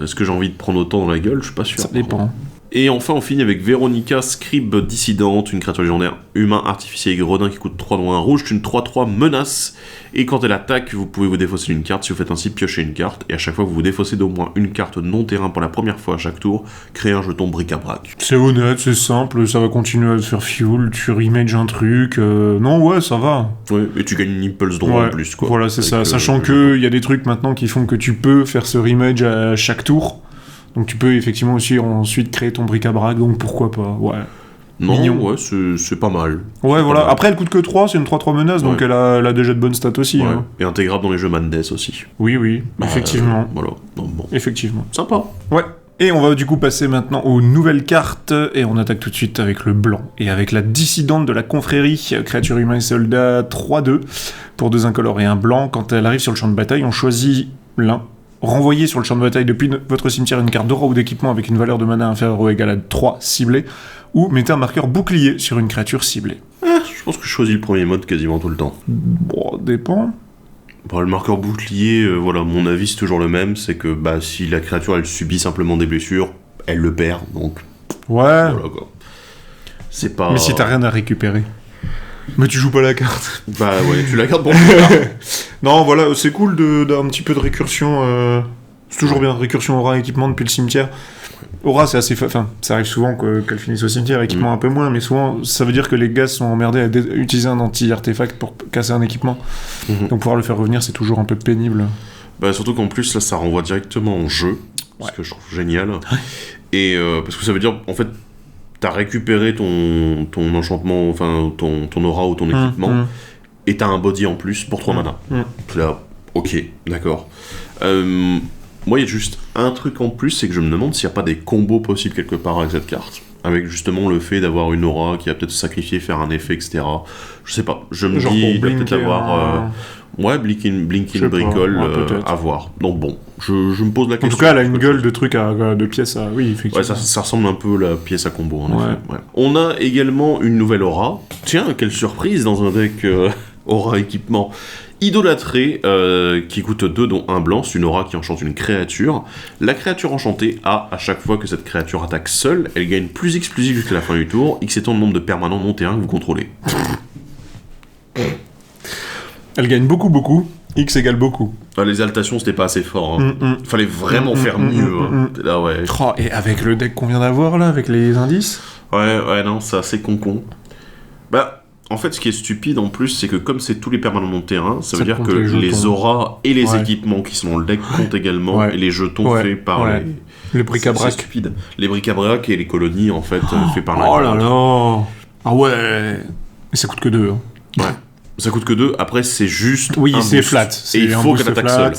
Est-ce que j'ai envie de prendre autant dans la gueule ? Je suis pas sûr. Ça dépend. Et enfin, on finit avec Véronica, Scribe Dissidente, une créature légendaire humain, artificier et gredin qui coûte 3 dont un rouge, une 3-3 menace. Et quand elle attaque, vous pouvez vous défausser d'une carte. Si vous faites ainsi, piochez une carte. Et à chaque fois que vous vous défaussez d'au moins une carte non-terrain pour la première fois à chaque tour, créez un jeton bric-à-brac. C'est honnête, c'est simple, ça va continuer à te faire fuel, tu remages un truc. Non, ouais, ça va. Ouais, et tu gagnes une impulse droit en plus, quoi. Voilà, c'est ça. Sachant qu'il y a des trucs maintenant qui font que tu peux faire ce remage à chaque tour. Donc tu peux effectivement aussi ensuite créer ton bric-à-brac, donc pourquoi pas, ouais. Non, mignon. Ouais, c'est pas mal. Ouais, c'est voilà. mal. Après, elle coûte que 3, c'est une 3-3 menace, donc elle a déjà de bonnes stats aussi. Ouais. Hein. Et intégrable dans les jeux Madness aussi. Oui, effectivement. Voilà. Donc, bon. Effectivement. Sympa. Ouais. Et on va du coup passer maintenant aux nouvelles cartes, et on attaque tout de suite avec le blanc, et avec la dissidente de la confrérie, créature humain et soldat 3-2, pour 2 incolores et un blanc. Quand elle arrive sur le champ de bataille, on choisit l'un. Renvoyez sur le champ de bataille depuis votre cimetière une carte d'aura ou d'équipement avec une valeur de mana inférieure ou égale à 3 ciblée, ou mettez un marqueur bouclier sur une créature ciblée. Je pense que je choisis le premier mode quasiment tout le temps. Bon, dépend. Bon, le marqueur bouclier, voilà, mon avis c'est toujours le même, c'est que si la créature elle subit simplement des blessures, elle le perd, donc Ouais. voilà quoi. C'est pas... Mais si t'as rien à récupérer. Mais tu joues pas la carte. Bah ouais, tu la gardes pour plus tard. Non, voilà, c'est cool d'un petit peu de récursion. C'est toujours bien, récursion aura équipement depuis le cimetière. Aura, c'est assez... Enfin, ça arrive souvent qu'elle finisse au cimetière, équipement un peu moins, mais souvent, ça veut dire que les gars sont emmerdés à utiliser un anti-artefact pour casser un équipement. Donc pouvoir le faire revenir, c'est toujours un peu pénible. Bah surtout qu'en plus, là, ça renvoie directement en jeu, ce que je trouve génial. Et parce que ça veut dire, en fait, t'as récupéré ton enchantement, enfin, ton aura ou ton équipement, et t'as un body en plus pour 3 mana. Là, ok, d'accord. Moi, il y a juste un truc en plus, c'est que je me demande s'il n'y a pas des combos possibles quelque part avec cette carte. Avec justement le fait d'avoir une aura qui va peut-être se sacrifier, faire un effet, etc. Je sais pas, je me dis, il va peut-être avoir... Ouais, Blinkin' Bricole, à voir. Donc bon, je me pose la question. En tout cas, elle a une gueule de trucs de pièces à... Oui, effectivement. Ouais, ça ressemble un peu à la pièce à combo, en effet. Ouais. On a également une nouvelle aura. Tiens, quelle surprise dans un deck aura équipement. Idolâtré, qui coûte 2 dont un blanc, c'est une aura qui enchante une créature. La créature enchantée a, à chaque fois que cette créature attaque seule, elle gagne plus X jusqu'à la fin du tour, X étant le nombre de permanents non terrain que vous contrôlez. Elle gagne beaucoup, X égale beaucoup. Les exaltations, c'était pas assez fort. Hein. Fallait vraiment faire mieux. Là, ouais. Oh, et avec le deck qu'on vient d'avoir, là, avec les indices. Ouais, non, c'est assez con. Bah... En fait, ce qui est stupide en plus, c'est que comme c'est tous les permanents non terrain, ça veut dire que les auras et les équipements qui sont dans le deck comptent également, et les jetons faits par les bric-à-brac. C'est stupide. Les bric-à-brac et les colonies, en fait, faits par la... Oh là là. Ah ouais. Et ça coûte que 2. Hein. Ouais. Ça coûte que 2. Après, c'est juste un c'est boost. flat. Et il faut qu'elle attaque seule.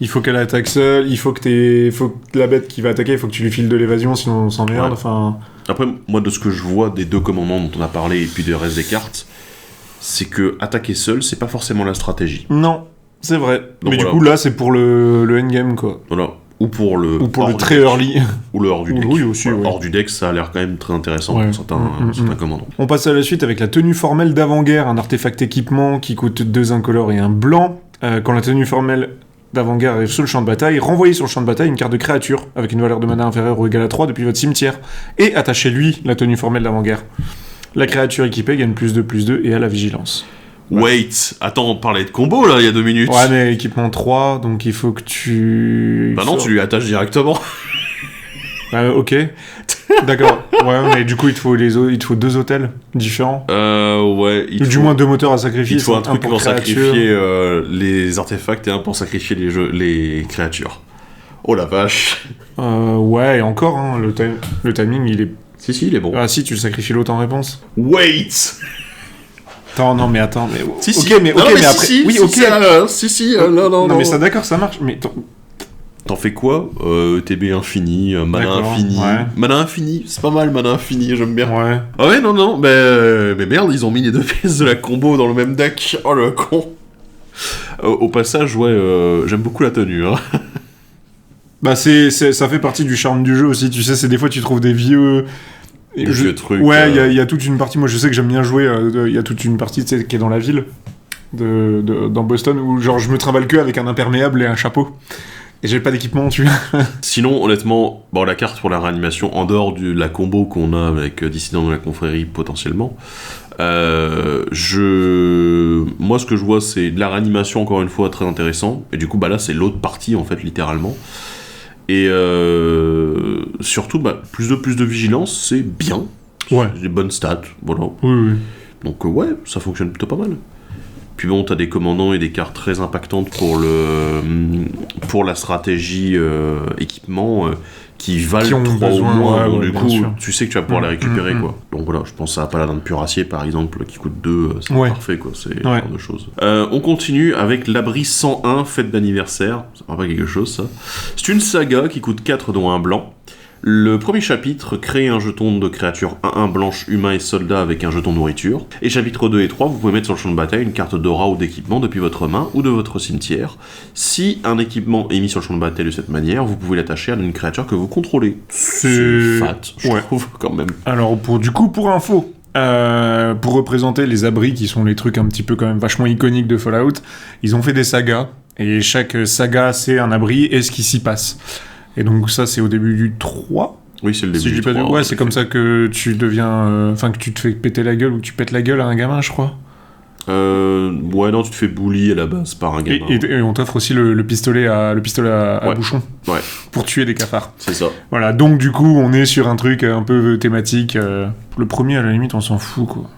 Il faut qu'elle attaque seule. Il faut que la bête qui va attaquer, il faut que tu lui files de l'évasion, sinon on s'emmerde. Ouais. Enfin... Après, moi, de ce que je vois des 2 commandants dont on a parlé et puis du reste des cartes, c'est que attaquer seul, c'est pas forcément la stratégie. Non, c'est vrai. Donc mais du coup, là, c'est pour le endgame, quoi. Voilà. Ou pour le très early. Ou le hors du deck. Oui, aussi, Hors du deck, ça a l'air quand même très intéressant pour certains commandants. On passe à la suite avec la tenue formelle d'avant-guerre, un artefact équipement qui coûte 2 incolores et un blanc. Quand la tenue formelle d'avant-guerre arrive sur le champ de bataille, renvoyez sur le champ de bataille une carte de créature avec une valeur de mana inférieure ou égale à 3 depuis votre cimetière, et attachez-lui la tenue formelle d'avant-guerre. La créature équipée gagne +2/+2 et a la vigilance. Wait, attends, on parlait de combo là il y a 2 minutes. Ouais, mais équipement 3, donc il faut que tu... Bah non, tu lui attaches directement. Ok. D'accord. Ouais, mais du coup, il te faut 2 hôtels différents. Ouais. Ou du moins 2 moteurs à sacrifier. Il faut un truc pour sacrifier les artefacts et un pour sacrifier les créatures. Oh la vache. Ouais, et encore, hein, le timing, il est... Si, il est bon. Ah si, tu le sacrifies l'autre en réponse. Wait. Attends, mais... Si, ok, mais après... Si, oui, ok. Non, mais ça, d'accord, ça marche, mais... T'en fais quoi TB infini, mana infini. Ouais. Mana infini, c'est pas mal, mana infini, j'aime bien. Ouais. Ah ouais, non, mais merde, ils ont mis les 2 pièces de la combo dans le même deck. Oh le con. Au passage, ouais, j'aime beaucoup la tenue. Hein. Bah ça fait partie du charme du jeu aussi, tu sais, c'est des fois tu trouves des vieux... vieux trucs. Ouais, il y a toute une partie, moi je sais que j'aime bien jouer, il y a toute une partie qui est dans la ville, dans Boston, où genre je me trimballe que avec un imperméable et un chapeau. Et j'ai pas d'équipement, tu vois. Sinon, honnêtement, la carte pour la réanimation, en dehors de la combo qu'on a avec Dissident de la confrérie, potentiellement, moi, ce que je vois, c'est de la réanimation, encore une fois, très intéressant. Et du coup, là, c'est l'autre partie, en fait, littéralement. Et surtout, plus de vigilance, c'est bien. Ouais. C'est des bonnes stats, voilà. Oui. Donc, ouais, ça fonctionne plutôt pas mal. Puis bon, t'as des commandants et des cartes très impactantes pour la stratégie équipement qui valent 3 au moins. Donc du coup, tu sais que tu vas pouvoir les récupérer, quoi. Donc voilà, je pense à Paladin de Puracier, par exemple, qui coûte 2, c'est parfait, quoi. C'est ce genre de choses. On continue avec l'abri 101, fête d'anniversaire. Ça me rappelle quelque chose, ça. C'est une saga qui coûte 4, dont un blanc. Le premier chapitre, crée un jeton de créature 1-1 blanche, humain et soldat avec un jeton nourriture. Et chapitres 2 et 3, vous pouvez mettre sur le champ de bataille une carte d'aura ou d'équipement depuis votre main ou de votre cimetière. Si un équipement est mis sur le champ de bataille de cette manière, vous pouvez l'attacher à une créature que vous contrôlez. C'est fat, je trouve, quand même. Alors, pour info, pour représenter les abris qui sont les trucs un petit peu quand même vachement iconiques de Fallout, ils ont fait des sagas. Et chaque saga, c'est un abri et ce qui s'y passe. Et donc ça, c'est au début du 3. Oui, c'est le début du 3. Ouais, c'est comme ça que tu deviens... Enfin, que tu te fais péter la gueule ou que tu pètes la gueule à un gamin, je crois. Ouais, non, tu te fais bully à la base par un gamin. Et on t'offre aussi le pistolet à bouchon. Ouais. Pour tuer des cafards. C'est ça. Voilà, donc du coup, on est sur un truc un peu thématique. Le premier, à la limite, on s'en fout, quoi.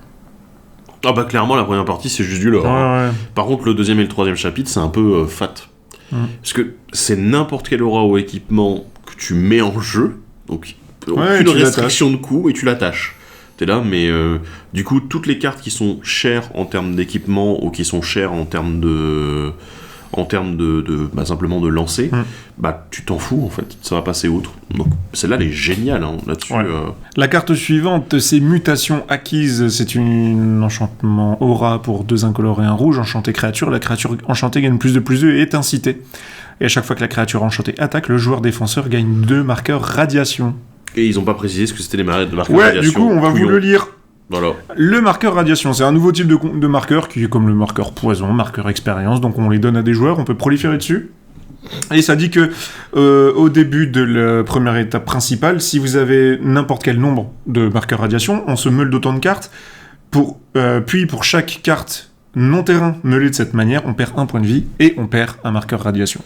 Ah bah clairement, la première partie, c'est juste du lore. Ouais. Par contre, le deuxième et le troisième chapitre, c'est un peu fat. Parce que c'est n'importe quel aura ou équipement que tu mets en jeu, donc aucune restriction de coût, et tu l'attaches. T'es là, mais du coup, toutes les cartes qui sont chères en termes d'équipement ou qui sont chères en termes de simplement de lancer, bah tu t'en fous en fait, ça va passer outre. Donc celle-là elle est géniale là-dessus. La carte suivante, c'est Mutation acquise, c'est une enchantement aura pour 2 incolores et 1 rouge, enchanté créature, la créature enchantée gagne +2/+2 et est incitée. Et à chaque fois que la créature enchantée attaque, le joueur défenseur gagne 2 marqueurs radiation. Et ils ont pas précisé ce que c'était les marqueurs radiation. Ouais, du coup on va vous le lire. Voilà. Le marqueur radiation, c'est un nouveau type de marqueur qui est comme le marqueur poison, marqueur expérience, donc on les donne à des joueurs, on peut proliférer dessus. Et ça dit que au début de la première étape principale, si vous avez n'importe quel nombre de marqueurs radiation, on se meule d'autant de cartes, puis pour chaque carte non-terrain meulée de cette manière, on perd 1 point de vie et on perd un marqueur radiation.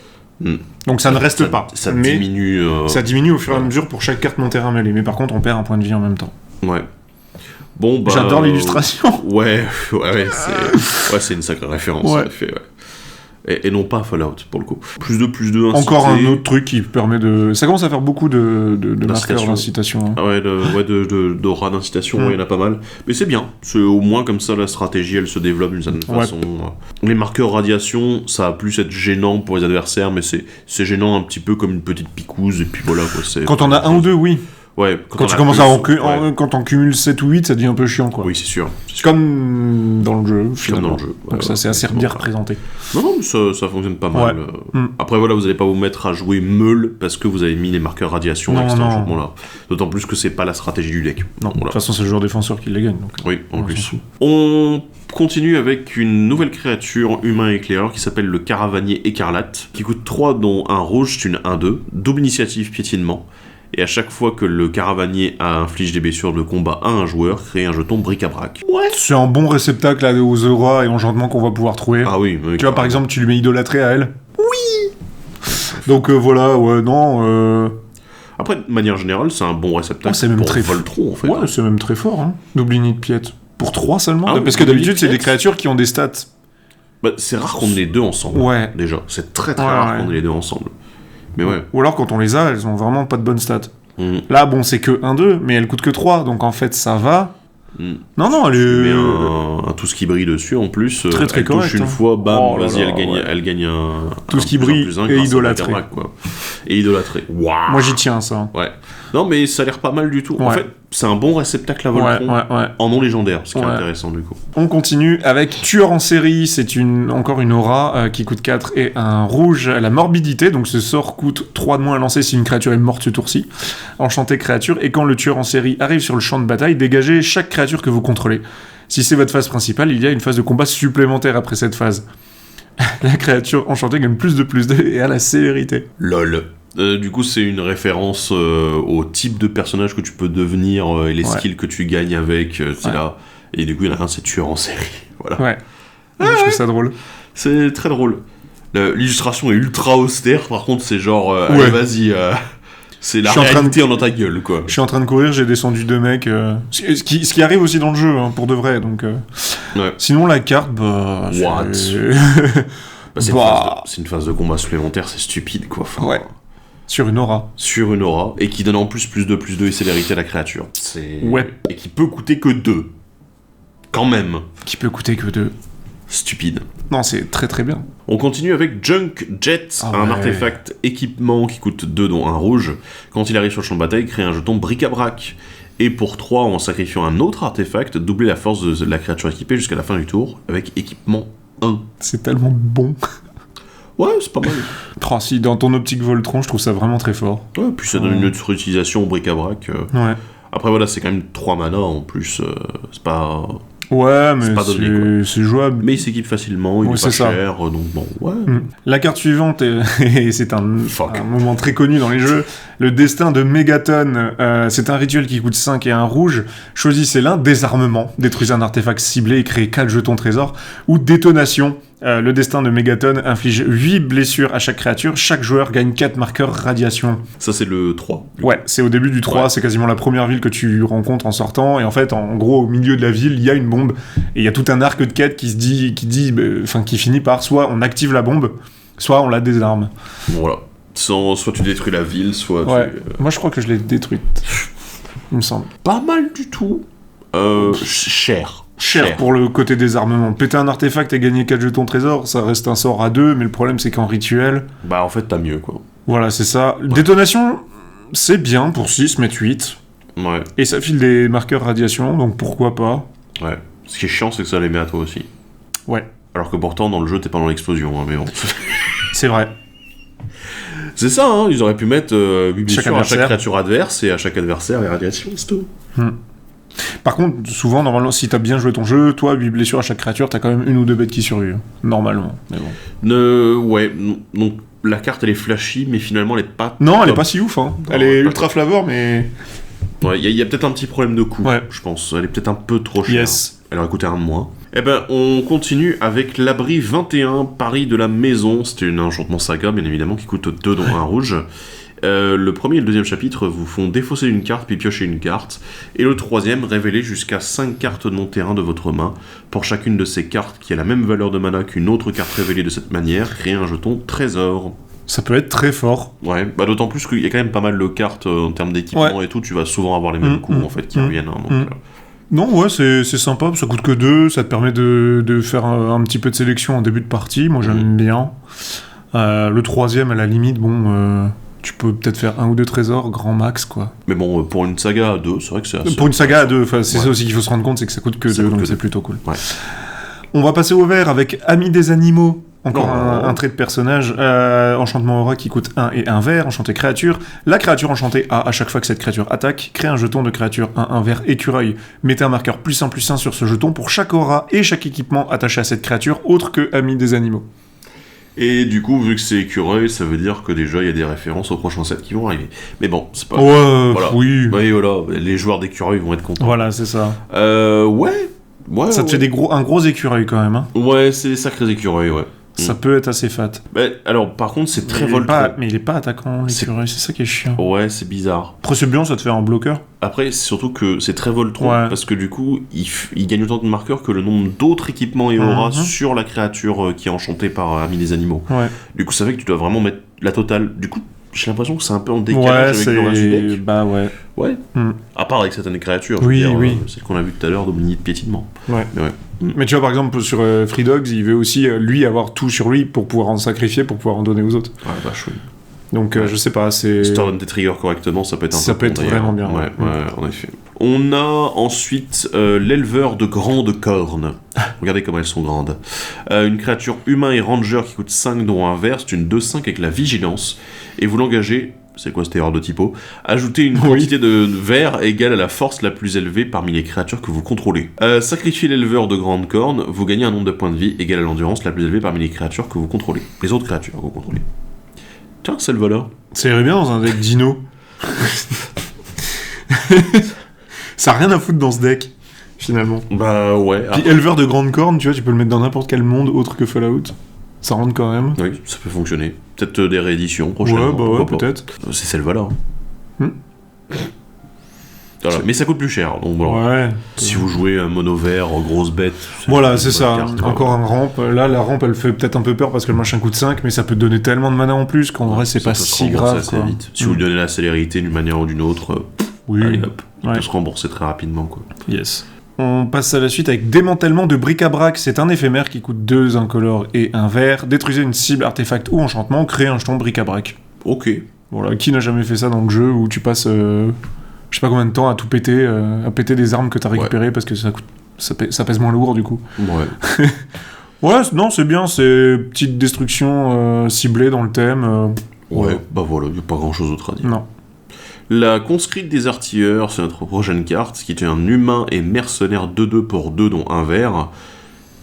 Donc ça ne reste pas. Ça diminue. Ça diminue au fur et à mesure pour chaque carte non-terrain mêlée, mais par contre on perd 1 point de vie en même temps. Ouais. Bon, bah, j'adore l'illustration. Ouais, c'est une sacrée référence, en effet, Et non pas Fallout, pour le coup. +2/+2 incité. Encore un autre truc qui permet de... Ça commence à faire beaucoup de marqueurs d'incitation. Ah ouais, d'aura d'incitation, il y en a pas mal. Mais c'est bien. C'est au moins comme ça, la stratégie, elle se développe d'une certaine façon. Les marqueurs radiation, ça va plus être gênant pour les adversaires, mais c'est gênant un petit peu comme une petite picouse, et puis voilà, quoi. Quand on a 1 ou 2, oui. Ouais, quand tu commences quand on cumule 7 ou 8, ça devient un peu chiant, quoi. Oui, c'est sûr. Comme dans le jeu, finalement. Comme dans le jeu. Donc ça, c'est assez bien représenté. Non, mais ça fonctionne pas mal. Après, voilà, vous allez pas vous mettre à jouer meule parce que vous avez mis les marqueurs radiation avec cet enchantement-là. D'autant plus que c'est pas la stratégie du deck. Non, de toute façon, c'est le joueur défenseur qui les gagne. Donc, oui, en plus. On continue avec une nouvelle créature humain éclaireur qui s'appelle le Caravanier Écarlate, qui coûte 3, dont un rouge, c'est une 1/2, double initiative piétinement. Et à chaque fois que le caravanier inflige des blessures de combat à un joueur, crée un jeton bric-à-brac. Ouais. C'est un bon réceptacle aux auras et enchantements qu'on va pouvoir trouver. Ah oui. Tu vois, par exemple, tu lui mets idolâtré à elle. Oui. Donc voilà, Après, de manière générale, c'est un bon réceptacle c'est même pour très Voltron, en fait. Ouais, c'est même très fort, Double init de piète. Pour 3 seulement. Parce que d'habitude, c'est des créatures qui ont des stats. Bah, c'est rare qu'on ait les deux ensemble. Ouais. Déjà, c'est très rare qu'on ait les deux ensemble. Mais ouais. Ou alors quand on les a, elles ont vraiment pas de bonnes stats. Là, bon, c'est que 1/2, mais elles coûtent que 3, donc en fait, ça va. Non, elle est... Tu mets un tout ce qui brille dessus, en plus. Très elle correct. touche une fois, bam, vas-y, elle gagne un... Tout ce qui brille et idolâtré. Et idolâtré. Waouh. Moi, j'y tiens, ça. Ouais. Non, mais ça a l'air pas mal du tout. En fait, c'est un bon réceptacle à Voltron en non légendaire, ce qui est intéressant, du coup. On continue avec Tueur en série. C'est encore une aura qui coûte 4 et un rouge à la morbidité. Donc ce sort coûte 3 de moins à lancer si une créature est morte ce tour-ci. Enchanté créature. Et quand le tueur en série arrive sur le champ de bataille, dégagez chaque créature que vous contrôlez. Si c'est votre phase principale, il y a une phase de combat supplémentaire après cette phase. La créature enchantée gagne +2/+2 et a la célérité. LOL. Du coup, c'est une référence au type de personnage que tu peux devenir et les skills que tu gagnes avec. C'est là. Et du coup, il y en a un, c'est tueur en série. Voilà. Ouais. Je trouve ça drôle. C'est très drôle. L'illustration est ultra austère. Par contre, c'est genre, allez, vas-y. C'est la réalité dans ta gueule, quoi. Je suis en train de courir, j'ai descendu 2 mecs. Ce qui arrive aussi dans le jeu, hein, pour de vrai. Donc, ouais. Sinon, la carte, What c'est une phase de combat supplémentaire, c'est stupide, quoi. Enfin, ouais. Sur une aura. Sur une aura, et qui donne en plus +2 et célérité à la créature. Ouais. Et qui peut coûter que 2. Quand même. Qui peut coûter que 2. Stupide. Non, c'est très très bien. On continue avec Junk Jet, un artefact équipement qui coûte 2 dont 1 rouge. Quand il arrive sur le champ de bataille, crée un jeton bric-à-brac. Et pour 3, en sacrifiant un autre artefact, doubler la force de la créature équipée jusqu'à la fin du tour, avec équipement 1. C'est tellement bon. Ouais, c'est pas mal. Oh, si, dans ton optique Voltron, je trouve ça vraiment très fort. Ouais, puis ça donne une autre utilisation au bric-à-brac. Ouais. Après, voilà, c'est quand même 3 mana en plus. C'est pas... Ouais, mais c'est jouable. Mais il s'équipe facilement, il est pas cher, donc bon, ouais. La carte suivante, et c'est un moment très connu dans les jeux, le destin de Mégaton. C'est un rituel qui coûte 5 et 1 rouge. Choisissez l'un, désarmement, détruisez un artefact ciblé et créez 4 jetons trésors, ou détonation. Le destin de Mégaton inflige 8 blessures à chaque créature, chaque joueur gagne 4 marqueurs radiation. Ça c'est le 3. Ouais, c'est au début du 3, c'est quasiment la première ville que tu rencontres en sortant, et en fait, en gros, au milieu de la ville, il y a une bombe, et il y a tout un arc de quête qui finit par soit on active la bombe, soit on la désarme. Voilà. Soit tu détruis la ville, soit Moi je crois que je l'ai détruite, il me semble. Pas mal du tout. Cher pour le côté désarmement. Péter un artefact et gagner 4 jetons trésors, ça reste un sort à 2, mais le problème c'est qu'en rituel... Bah en fait t'as mieux, quoi. Voilà, c'est ça. Ouais. Détonation, c'est bien pour 6, mettre 8. Ouais. Et ça file des marqueurs radiation, donc pourquoi pas. Ouais. Ce qui est chiant, c'est que ça les met à toi aussi. Ouais. Alors que pourtant, dans le jeu, t'es pas dans l'explosion, hein, mais bon. C'est vrai. C'est ça, hein, ils auraient pu mettre 8 blessures à chaque créature adverse, et à chaque adversaire, les radiations, c'est tout. Par contre, souvent, normalement, si t'as bien joué ton jeu, toi, 8 blessures à chaque créature, t'as quand même 1 ou 2 bêtes qui survivent. Normalement, mais bon. Ouais, donc la carte, elle est flashy, mais finalement, elle est pas... Non, elle est pas si ouf, hein. Elle est ultra flavor, mais... Ouais, il y a peut-être un petit problème de coût, je pense. Elle est peut-être un peu trop chère. Yes. Elle aurait coûté 1 de moins. Eh ben, on continue avec l'abri 21, Paris de la Maison. C'était une enchantement saga, bien évidemment, qui coûte 2 dont 1 rouge. Le premier et le deuxième chapitre vous font défausser une carte puis piocher une carte, et le troisième révéler jusqu'à 5 cartes de non-terrain de votre main. Pour chacune de ces cartes qui a la même valeur de mana qu'une autre carte révélée de cette manière, créez un jeton trésor. Ça peut être très fort. Ouais, bah d'autant plus qu'il y a quand même pas mal de cartes en termes d'équipement et tout, tu vas souvent avoir les mêmes coups en fait qui reviennent. Hein, donc, Non, ouais, c'est sympa, ça coûte que 2, ça te permet de faire un petit peu de sélection en début de partie, moi j'aime bien. Le troisième, à la limite, tu peux peut-être faire 1 ou 2 trésors, grand max, quoi. Mais bon, pour une saga à 2, c'est vrai que c'est assez... Pour une saga à 2, c'est ça aussi qu'il faut se rendre compte, c'est que ça coûte que 2, donc c'est plutôt cool. Ouais. On va passer au vert avec Ami des animaux. Encore un trait de personnage. Enchantement aura qui coûte 1 et 1 vert. Enchanté créature. La créature enchantée a, à chaque fois que cette créature attaque, crée un jeton de créature 1 vert écureuil. Mettez un marqueur +1/+1 sur ce jeton pour chaque aura et chaque équipement attaché à cette créature, autre que Ami des animaux. Et du coup, vu que c'est écureuil, ça veut dire que déjà il y a des références aux prochains sets qui vont arriver. Mais bon, c'est pas... voilà. Oui. Oui, voilà. Les joueurs d'écureuil vont être contents. Voilà, c'est ça. Ouais. Ça te fait un gros écureuil quand même. Hein. Ouais, c'est des sacrés écureuils, ouais. Ça peut être assez fat. Alors, par contre, c'est très Voltron. Mais il est pas attaquant, l'écureuil, c'est ça qui est chiant. Ouais, c'est bizarre. Après, c'est bien, ça te fait un bloqueur. Après, c'est surtout que c'est très Voltron, parce que du coup, il gagne autant de marqueurs que le nombre d'autres équipements et auras sur la créature qui est enchantée par Ami des animaux. Ouais. Du coup, ça fait que tu dois vraiment mettre la totale. Du coup, j'ai l'impression que c'est un peu en décalage avec le reste du deck. Bah ouais. Ouais. À part avec certaines créatures. Oui. Celle qu'on a vu tout à l'heure, Dominique Piétinement. Ouais. Mais ouais. Mais tu vois, par exemple, sur Free Dogs, il veut aussi, lui, avoir tout sur lui pour pouvoir en sacrifier, pour pouvoir en donner aux autres. Ouais, bah chouette. Donc, je sais pas, c'est... Si tu donnes tes triggers correctement, ça peut être un peu vraiment bien. Ouais, en effet. On a ensuite l'éleveur de grandes cornes. Regardez comme elles sont grandes. Une créature humain et ranger qui coûte 5 dont 1 vert, c'est une 2/5 avec la vigilance. Et vous l'engagez... C'est quoi cette erreur de typo? Ajoutez une quantité de verre égale à la force la plus élevée parmi les créatures que vous contrôlez. Sacrifiez l'éleveur de grandes cornes, vous gagnez un nombre de points de vie égal à l'endurance la plus élevée parmi les créatures que vous contrôlez. Les autres créatures que vous contrôlez. Tiens, c'est le voleur. Ça irait bien dans un deck dino. Ça a rien à foutre dans ce deck, finalement. Bah ouais. Puis éleveur de grandes cornes, tu vois, tu peux le mettre dans n'importe quel monde autre que Fallout. Ça rentre quand même. Oui, ça peut fonctionner. Peut-être des rééditions prochainement. Ouais, peut-être. C'est Selvala. Voilà. Mais ça coûte plus cher, donc bon. Ouais. Si vous jouez un mono vert, grosse bête... Voilà, c'est ça. Carte, encore un ramp. Là, la rampe, elle fait peut-être un peu peur parce que le machin coûte 5, mais ça peut te donner tellement de mana en plus qu'en vrai, c'est pas si grave. Assez vite. Si vous lui donnez la célérité d'une manière ou d'une autre, allez hop, il peut se rembourser très rapidement, quoi. Yes. On passe à la suite avec démantèlement de bric-à-brac. C'est un éphémère qui coûte 2 incolores et 1 vert. Détruisez une cible, artefact ou enchantement, créez un jeton bric-à-brac. Ok. Voilà, qui n'a jamais fait ça dans le jeu où tu passes je sais pas combien de temps à tout péter, à péter des armes que t'as récupérées parce que ça pèse moins lourd du coup. Ouais. Ouais, non, c'est bien, c'est petite destruction ciblée dans le thème. Ouais, bah voilà, y a pas grand chose d'autre à dire. Non. La conscrite des artilleurs, c'est notre prochaine carte, qui est un humain et mercenaire 2-2 pour 2, dont 1 vert.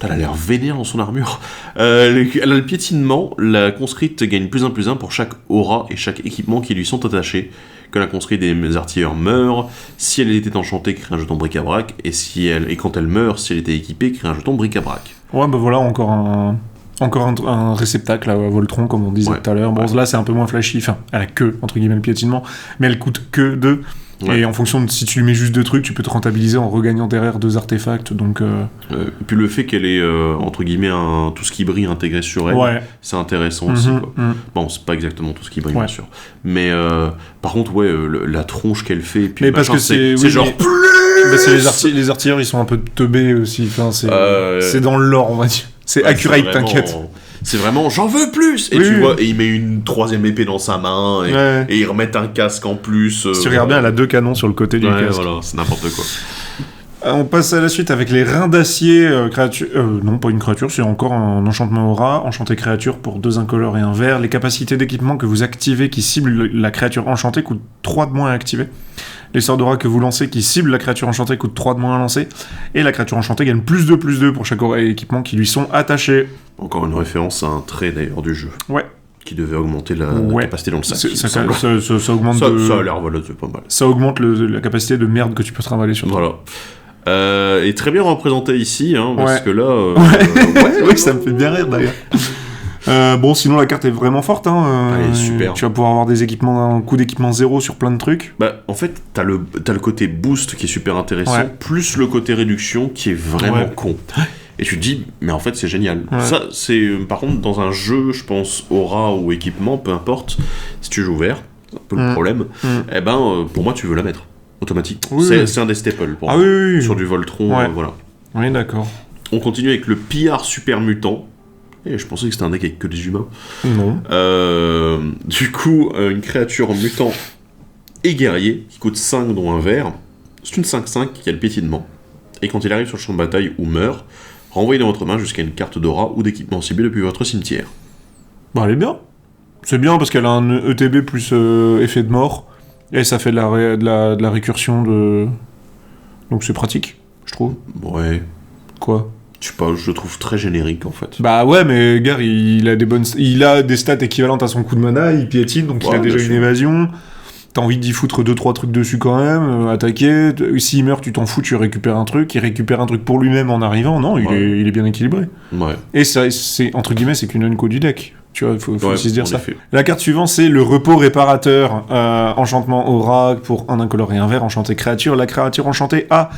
Elle a l'air vénère dans son armure. Elle a le piétinement. La conscrite gagne +1/+1 pour chaque aura et chaque équipement qui lui sont attachés. Quand la conscrite des artilleurs meurt, si elle était enchantée, crée un jeton bric-à-brac. Et quand elle meurt, si elle était équipée, crée un jeton bric-à-brac. Ouais, bah voilà, encore un réceptacle à Voltron, comme on disait tout à l'heure. Bon, là, c'est un peu moins flashy. Enfin, elle a que, entre guillemets, le piétinement. Mais elle coûte que 2. Ouais. Et en fonction de si tu lui mets juste 2 trucs, tu peux te rentabiliser en regagnant derrière 2 artefacts. Donc, et puis le fait qu'elle ait, entre guillemets, tout ce qui brille intégré sur elle, c'est intéressant aussi. Quoi. Bon, c'est pas exactement tout ce qui brille, bien sûr. Mais par contre, la tronche qu'elle fait, puis mais parce que c'est genre... les artilleurs, ils sont un peu teubés aussi. Enfin, c'est dans le lore, on va dire. C'est accurate, t'inquiète. C'est vraiment, j'en veux plus. Et tu vois, et il met une 3e épée dans sa main, et ils remettent un casque en plus. Si tu regardes bien, elle a 2 canons sur le côté du casque. Voilà, c'est n'importe quoi. On passe à la suite avec les reins d'acier, créature... non, pas une créature, c'est encore un enchantement aura, enchanté créature pour 2 incolores et 1 vert. Les capacités d'équipement que vous activez qui ciblent la créature enchantée coûtent 3 de moins à activer. Les sorts d'aura que vous lancez qui ciblent la créature enchantée coûtent 3 de moins à lancer. Et la créature enchantée gagne +2/+2 pour chaque aura et équipement qui lui sont attachés. Encore une référence à un trait d'ailleurs du jeu. Ouais. Qui devait augmenter la capacité dans le sac. Ça augmente ça a l'air, voilà, c'est pas mal. Ça augmente la capacité de merde que tu peux trimballer sur toi. Voilà. Et très bien représenté ici, hein, parce que là... oui, ça me fait bien rire d'ailleurs. Bon, sinon la carte est vraiment forte. Elle est super. Tu vas pouvoir avoir des équipements, un coup d'équipement 0 sur plein de trucs. Bah, en fait, t'as le côté boost qui est super intéressant, plus le côté réduction qui est vraiment con. Et tu te dis, mais en fait, c'est génial. Ça, c'est par contre dans un jeu, je pense, aura ou équipement, peu importe, si tu joues vert, c'est un peu le problème. Eh ben, pour moi, tu veux la mettre automatique. C'est un des staples pour moi. Sur du Voltron, voilà. Oui, d'accord. On continue avec le pillard super mutant. Et je pensais que c'était un deck avec que des humains. Non. Du coup, une créature mutant et guerrier qui coûte 5 dont 1 vert. C'est une 5/5 qui a le piétinement. Et quand il arrive sur le champ de bataille ou meurt, renvoyez dans votre main jusqu'à une carte d'aura ou d'équipement ciblé depuis votre cimetière. Bah, elle est bien. C'est bien parce qu'elle a un ETB plus effet de mort. Et ça fait de la récursion de... Donc c'est pratique, je trouve. Ouais. Quoi ? Je sais pas, je le trouve très générique en fait. Bah ouais, mais Gar, il a des stats équivalentes à son coup de mana, il piétine, donc il a déjà une évasion. T'as envie d'y foutre 2-3 trucs dessus quand même, attaquer. S'il meurt, tu t'en fous, tu récupères un truc. Il récupère un truc pour lui-même en arrivant. Non, il est bien équilibré. Ouais. Et ça, c'est, entre guillemets, c'est qu'une unco du deck. Tu vois, il faut aussi se dire ça. Effet. La carte suivante, c'est le repos réparateur. Enchantement aura pour un incolore et un vert, enchanté créature. La créature enchantée a...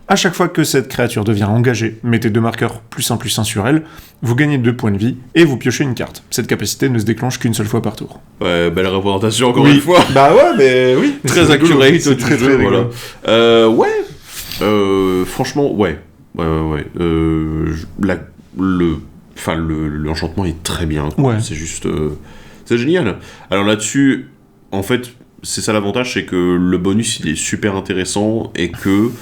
À chaque fois que cette créature devient engagée, mettez 2 marqueurs +1/+1 sur elle, vous gagnez 2 points de vie, et vous piochez une carte. Cette capacité ne se déclenche qu'une seule fois par tour. Ouais, belle représentation encore une fois. Bah ouais, mais oui. Très accurate, c'est très voilà. Franchement, ouais. L'enchantement est très bien. Ouais. C'est juste... c'est génial. Alors là-dessus, en fait, c'est ça l'avantage, c'est que le bonus, il est super intéressant, et que...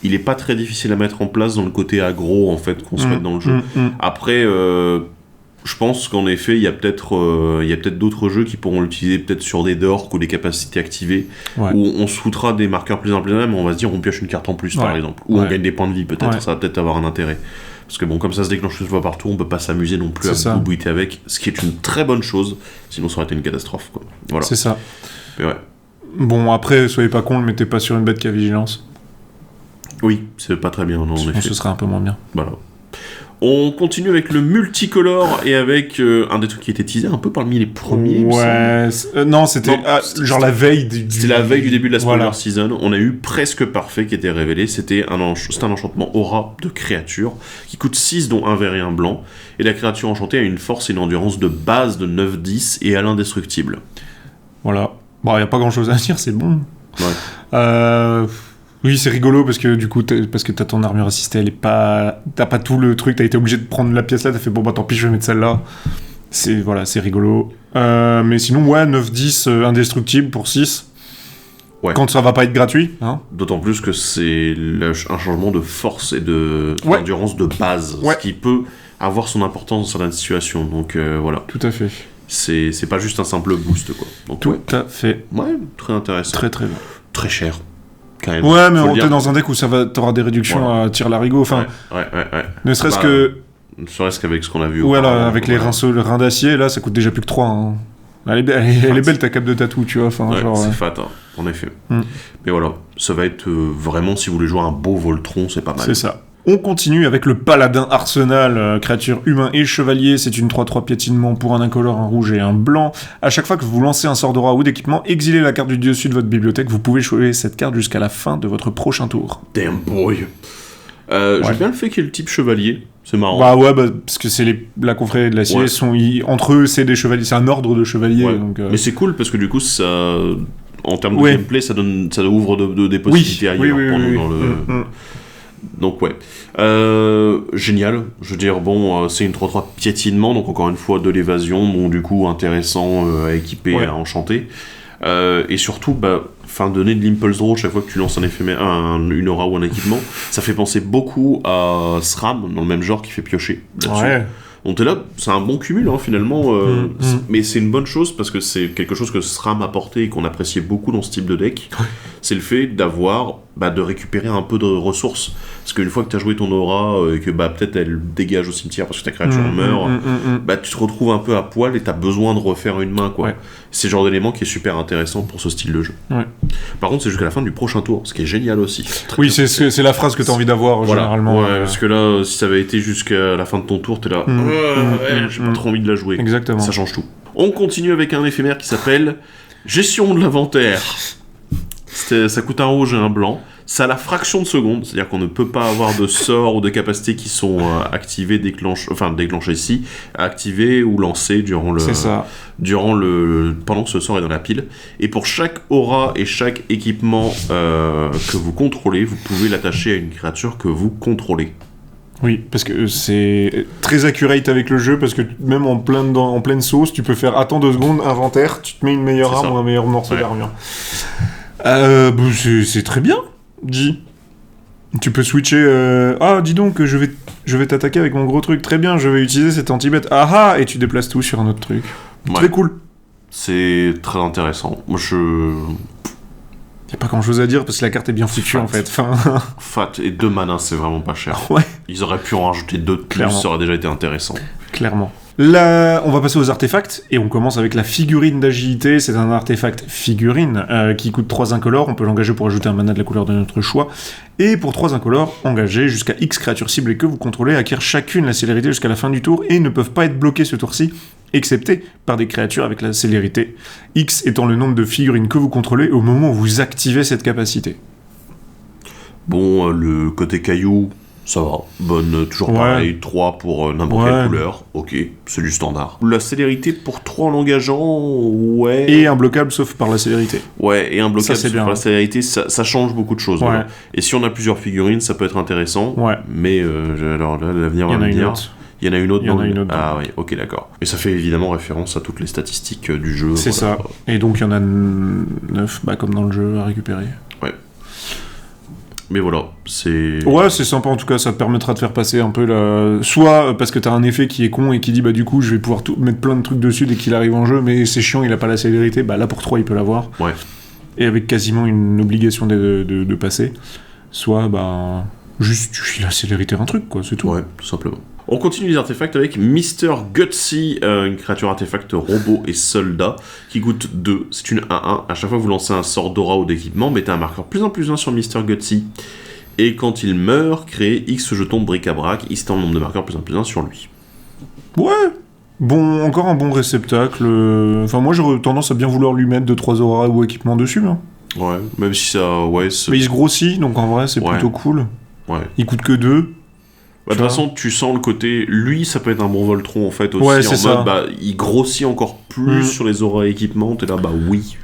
il est pas très difficile à mettre en place dans le côté aggro en fait qu'on se met dans le jeu. Après, je pense qu'en effet, il y a peut-être d'autres jeux qui pourront l'utiliser peut-être sur des dorks ou des capacités activées, où on se foutra des marqueurs plus implémentaires, mais on va se dire on pioche une carte en plus par exemple, ou on gagne des points de vie peut-être. Ça va peut-être avoir un intérêt. Parce que bon, comme ça se déclenche une fois par tour, on peut pas s'amuser non plus à bouiter avec, ce qui est une très bonne chose, sinon ça aurait été une catastrophe quoi. Voilà. C'est ça. Mais ouais. Bon, après, soyez pas con, le mettez pas sur une bête qui a vigilance. Oui, c'est pas très bien, non, en effet. Ce serait un peu moins bien. Voilà. On continue avec le multicolore et avec un des trucs qui était teasé un peu parmi les premiers. Ouais, non, c'était genre la veille C'était la veille du début de la spoiler season. On a eu presque parfait qui était révélé. C'était un enchantement aura de créature qui coûte 6 dont un vert et un blanc. Et la créature enchantée a une force et une endurance de base de 9-10 et à l'indestructible. Voilà. Bon, y a pas grand chose à dire, c'est bon. Ouais. Oui, c'est rigolo parce que du coup, parce que t'as ton armure assistée, elle est pas. T'as pas tout le truc, t'as été obligé de prendre la pièce là, t'as fait bon, bah tant pis, je vais mettre celle-là. C'est rigolo. Mais sinon, ouais, 9-10 indestructible pour 6. Ouais. Quand ça va pas être gratuit. Hein. D'autant plus que c'est un changement de force et d'endurance de base, ce qui peut avoir son importance dans certaines situations. Donc voilà. Tout à fait. C'est pas juste un simple boost, quoi. Donc, tout à fait. Ouais, très intéressant. Très très bien. Très cher. Quand même. Ouais, mais t'es dans un deck où t'auras des réductions à tir larigot. Enfin, ouais. Ne serait-ce que. Ne serait-ce qu'avec ce qu'on a vu. Voilà, avec les reins d'acier, là, ça coûte déjà plus que 3. Hein. Elle est belle ta cape de tatou, tu vois. Enfin, c'est fat, hein, en effet. Mais voilà, ça va être vraiment, si vous voulez jouer un beau Voltron, c'est pas mal. C'est ça. On continue avec le Paladin Arsenal, créature humain et chevalier. C'est une 3-3 piétinement pour un incolore, un rouge et un blanc. À chaque fois que vous lancez un sort d'aura ou d'équipement, exilez la carte du dessus de votre bibliothèque. Vous pouvez jouer cette carte jusqu'à la fin de votre prochain tour. Damn boy. J'aime bien le fait qu'il y ait le type chevalier. C'est marrant. Bah ouais, parce que c'est la confrérie de l'acier. Entre eux, c'est des chevaliers. C'est un ordre de chevaliers. Ouais. Donc, Mais c'est cool parce que du coup, ça... En termes de gameplay, ça ouvre des possibilités ailleurs pour nous dans le... Donc ouais, génial, je veux dire, bon, c'est une 3-3 piétinement, donc encore une fois de l'évasion, bon du coup intéressant à équiper, à enchanter, et surtout, donner de l'impulse draw chaque fois que tu lances un éphémère, une aura ou un équipement, ça fait penser beaucoup à SRAM, dans le même genre, qui fait piocher là-dessus. Ouais. Donc là, c'est un bon cumul finalement, mais c'est une bonne chose parce que c'est quelque chose que SRAM apportait et qu'on appréciait beaucoup dans ce type de deck. C'est le fait de récupérer un peu de ressources. Parce qu'une fois que tu as joué ton aura et que peut-être elle dégage au cimetière parce que ta créature meurt, tu te retrouves un peu à poil et tu as besoin de refaire une main, quoi. Ouais. C'est le genre d'élément qui est super intéressant pour ce style de jeu. Ouais. Par contre, c'est jusqu'à la fin du prochain tour, ce qui est génial aussi. Oui, c'est la phrase que tu as envie d'avoir généralement. Ouais, parce que là, si ça avait été jusqu'à la fin de ton tour, t'es là, j'ai pas trop envie de la jouer. Exactement. Ça change tout. On continue avec un éphémère qui s'appelle Gestion de l'inventaire. Ça coûte un rouge et un blanc. Ça a la fraction de seconde, c'est-à-dire qu'on ne peut pas avoir de sorts ou de capacités qui sont activés, déclenchés ici, activés ou lancés durant pendant que ce sort est dans la pile. Et pour chaque aura et chaque équipement que vous contrôlez, vous pouvez l'attacher à une créature que vous contrôlez. Oui, parce que c'est très accurate avec le jeu, parce que même en pleine sauce, tu peux faire attends 2 secondes, inventaire, tu te mets une meilleure arme ou un meilleur morceau d'armure. C'est très bien, dis. Tu peux switcher. Dis donc, je vais t'attaquer avec mon gros truc. Très bien, je vais utiliser cet anti-bet. Et tu déplaces tout sur un autre truc. Très cool. C'est très intéressant. Moi, y a pas grand chose à dire parce que la carte est bien foutue en fait. Fat et 2 mana, c'est vraiment pas cher. Ouais. Ils auraient pu en rajouter 2 de plus, ça aurait déjà été intéressant. Clairement. Là, on va passer aux artefacts et on commence avec la figurine d'agilité. C'est un artefact figurine qui coûte 3 incolores. On peut l'engager pour ajouter un mana de la couleur de notre choix. Et pour 3 incolores, engager jusqu'à X créatures ciblées que vous contrôlez acquièrent chacune la célérité jusqu'à la fin du tour et ne peuvent pas être bloquées ce tour-ci, excepté par des créatures avec la célérité. X étant le nombre de figurines que vous contrôlez au moment où vous activez cette capacité. Bon, le côté caillou... Ça va, toujours pareil, 3 pour n'importe quelle couleur, ok, c'est du standard. La célérité pour 3 en l'engageant, Et un bloquable sauf par la célérité. Ouais, et un bloquable sauf par la célérité, ça change beaucoup de choses. Voilà. Et si on a plusieurs figurines, ça peut être intéressant, mais alors là, l'avenir va me dire... Il y en a une autre. Ah oui, ok, d'accord. Et ça fait évidemment référence à toutes les statistiques du jeu. C'est ça, et donc il y en a 9, comme dans le jeu, à récupérer. Ouais. Mais voilà, c'est... Ouais, c'est sympa en tout cas, ça te permettra de faire passer un peu soit parce que t'as un effet qui est con et qui dit du coup je vais pouvoir mettre plein de trucs dessus dès qu'il arrive en jeu, mais c'est chiant, il a pas la célérité, là pour 3 il peut l'avoir. Ouais. Et avec quasiment une obligation de passer. Soit juste tu files la célérité un truc quoi, c'est tout. Ouais, tout simplement. On continue les artefacts avec Mr. Gutsy, une créature artefact robot et soldat, qui coûte 2. C'est une 1-1. À chaque fois que vous lancez un sort d'aura ou d'équipement, mettez un marqueur plus en plus 1 sur Mr. Gutsy. Et quand il meurt, créez X jetons de bric-à-brac, listant le nombre de marqueurs +1/+1 sur lui. Ouais. Bon, encore un bon réceptacle. Enfin, moi, j'aurais tendance à bien vouloir lui mettre 2-3 auras ou équipements dessus. Hein. Ouais, même si ça... Ouais, mais il se grossit, donc en vrai, c'est plutôt cool. Ouais. Il coûte que 2. De toute façon, tu sens le côté... Lui, ça peut être un bon Voltron, en fait, aussi. Ouais, c'est en mode, il grossit encore plus sur les auras équipements. T'es là, oui,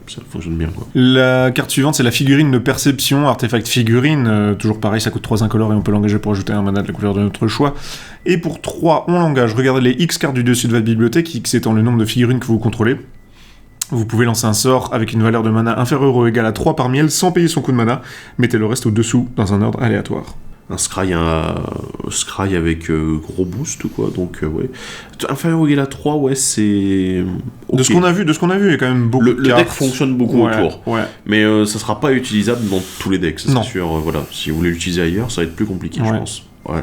ça fonctionne bien, quoi. La carte suivante, c'est la figurine de perception, artefact figurine. Toujours pareil, ça coûte 3 incolores et on peut l'engager pour ajouter un mana de la couleur de notre choix. Et pour 3, on l'engage. Regardez les X cartes du dessus de votre bibliothèque, X étant le nombre de figurines que vous contrôlez. Vous pouvez lancer un sort avec une valeur de mana inférieure ou égale à 3 par miel sans payer son coût de mana. Mettez le reste au-dessous dans un ordre aléatoire. Un scry avec gros boost ou quoi, donc ouais. Inférieur ou égal à 3, ouais, c'est... Okay. De ce qu'on a vu, il y a quand même beaucoup de cartes. Le deck fonctionne beaucoup autour, mais ça sera pas utilisable dans tous les decks, c'est sûr. Voilà, si vous voulez l'utiliser ailleurs, ça va être plus compliqué, je pense. Ouais.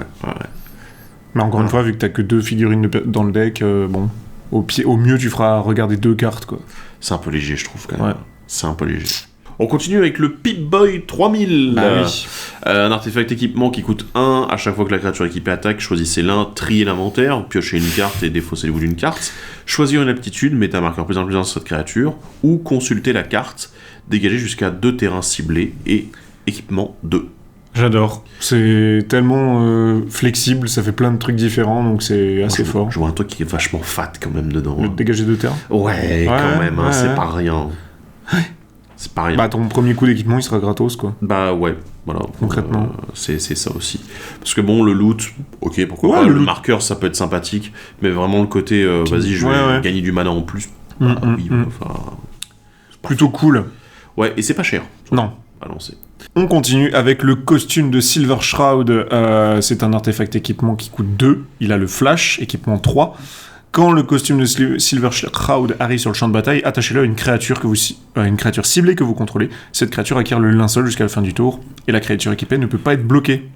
Mais encore une fois, vu que t'as que 2 figurines dans le deck, au mieux tu feras regarder 2 cartes, quoi. C'est un peu léger, je trouve, quand même. Ouais. C'est un peu léger. On continue avec le Pip-Boy 3000. Oui. Un artefact équipement qui coûte 1. À chaque fois que la créature équipée attaque, choisissez l'un, triez l'inventaire, piochez une carte et défaussez-vous d'une carte. Choisir une aptitude, mettez un marqueur +1/+1 sur cette créature, ou consultez la carte, dégagez jusqu'à 2 terrains ciblés et équipement 2. J'adore. C'est tellement flexible, ça fait plein de trucs différents, donc c'est assez fort. Je vois un truc qui est vachement fat quand même dedans. Le dégager 2 terrains. Ouais, quand même, c'est pas rien. C'est pas rien. Bah, ton premier coup d'équipement, il sera gratos, quoi. Bah, ouais, voilà. Concrètement. C'est ça aussi. Parce que bon, le loot, ok, pourquoi pas. Le marqueur, ça peut être sympathique, mais vraiment le côté, vas-y, je vais gagner du mana en plus. Plutôt cool. Ouais, et c'est pas cher. Non. À lancer. On continue avec le costume de Silver Shroud. C'est un artefact équipement qui coûte 2. Il a le flash, équipement 3. Quand le costume de Silver Shroud arrive sur le champ de bataille, attachez-le à une créature ciblée que vous contrôlez. Cette créature acquiert le linceul jusqu'à la fin du tour, et la créature équipée ne peut pas être bloquée.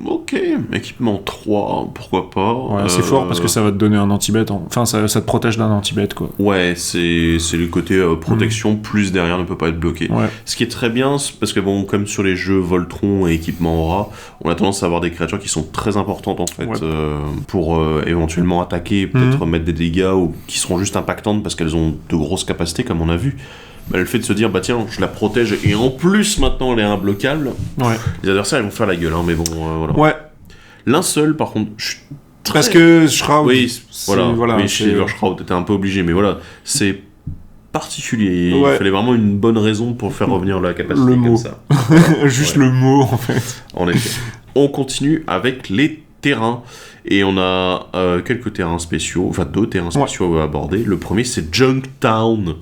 Ok, équipement 3, pourquoi pas. Ouais, c'est fort parce que ça va te donner un anti-bet. Enfin, ça te protège d'un anti-bet, quoi. Ouais, c'est le côté protection, plus derrière ne peut pas être bloqué. Ouais. Ce qui est très bien, parce que bon, comme sur les jeux Voltron et équipement Aura, on a tendance à avoir des créatures qui sont très importantes en fait, pour éventuellement attaquer, peut-être mettre des dégâts, ou qui seront juste impactantes parce qu'elles ont de grosses capacités, comme on a vu. Bah, le fait de se dire, bah tiens, je la protège, et en plus maintenant elle est imbloquable, les adversaires ils vont faire la gueule, hein, mais bon, voilà. Ouais. Linceul, par contre, parce que Shroud. Oui, oui, Silver Shroud, t'étais un peu obligé, mais voilà, c'est particulier. Il fallait vraiment une bonne raison pour faire revenir la capacité le mot. Comme ça. Juste le mot, en fait. En effet. On continue avec les terrains. Et on a quelques terrains spéciaux, enfin 2 terrains spéciaux à aborder. Le premier, c'est Junktown,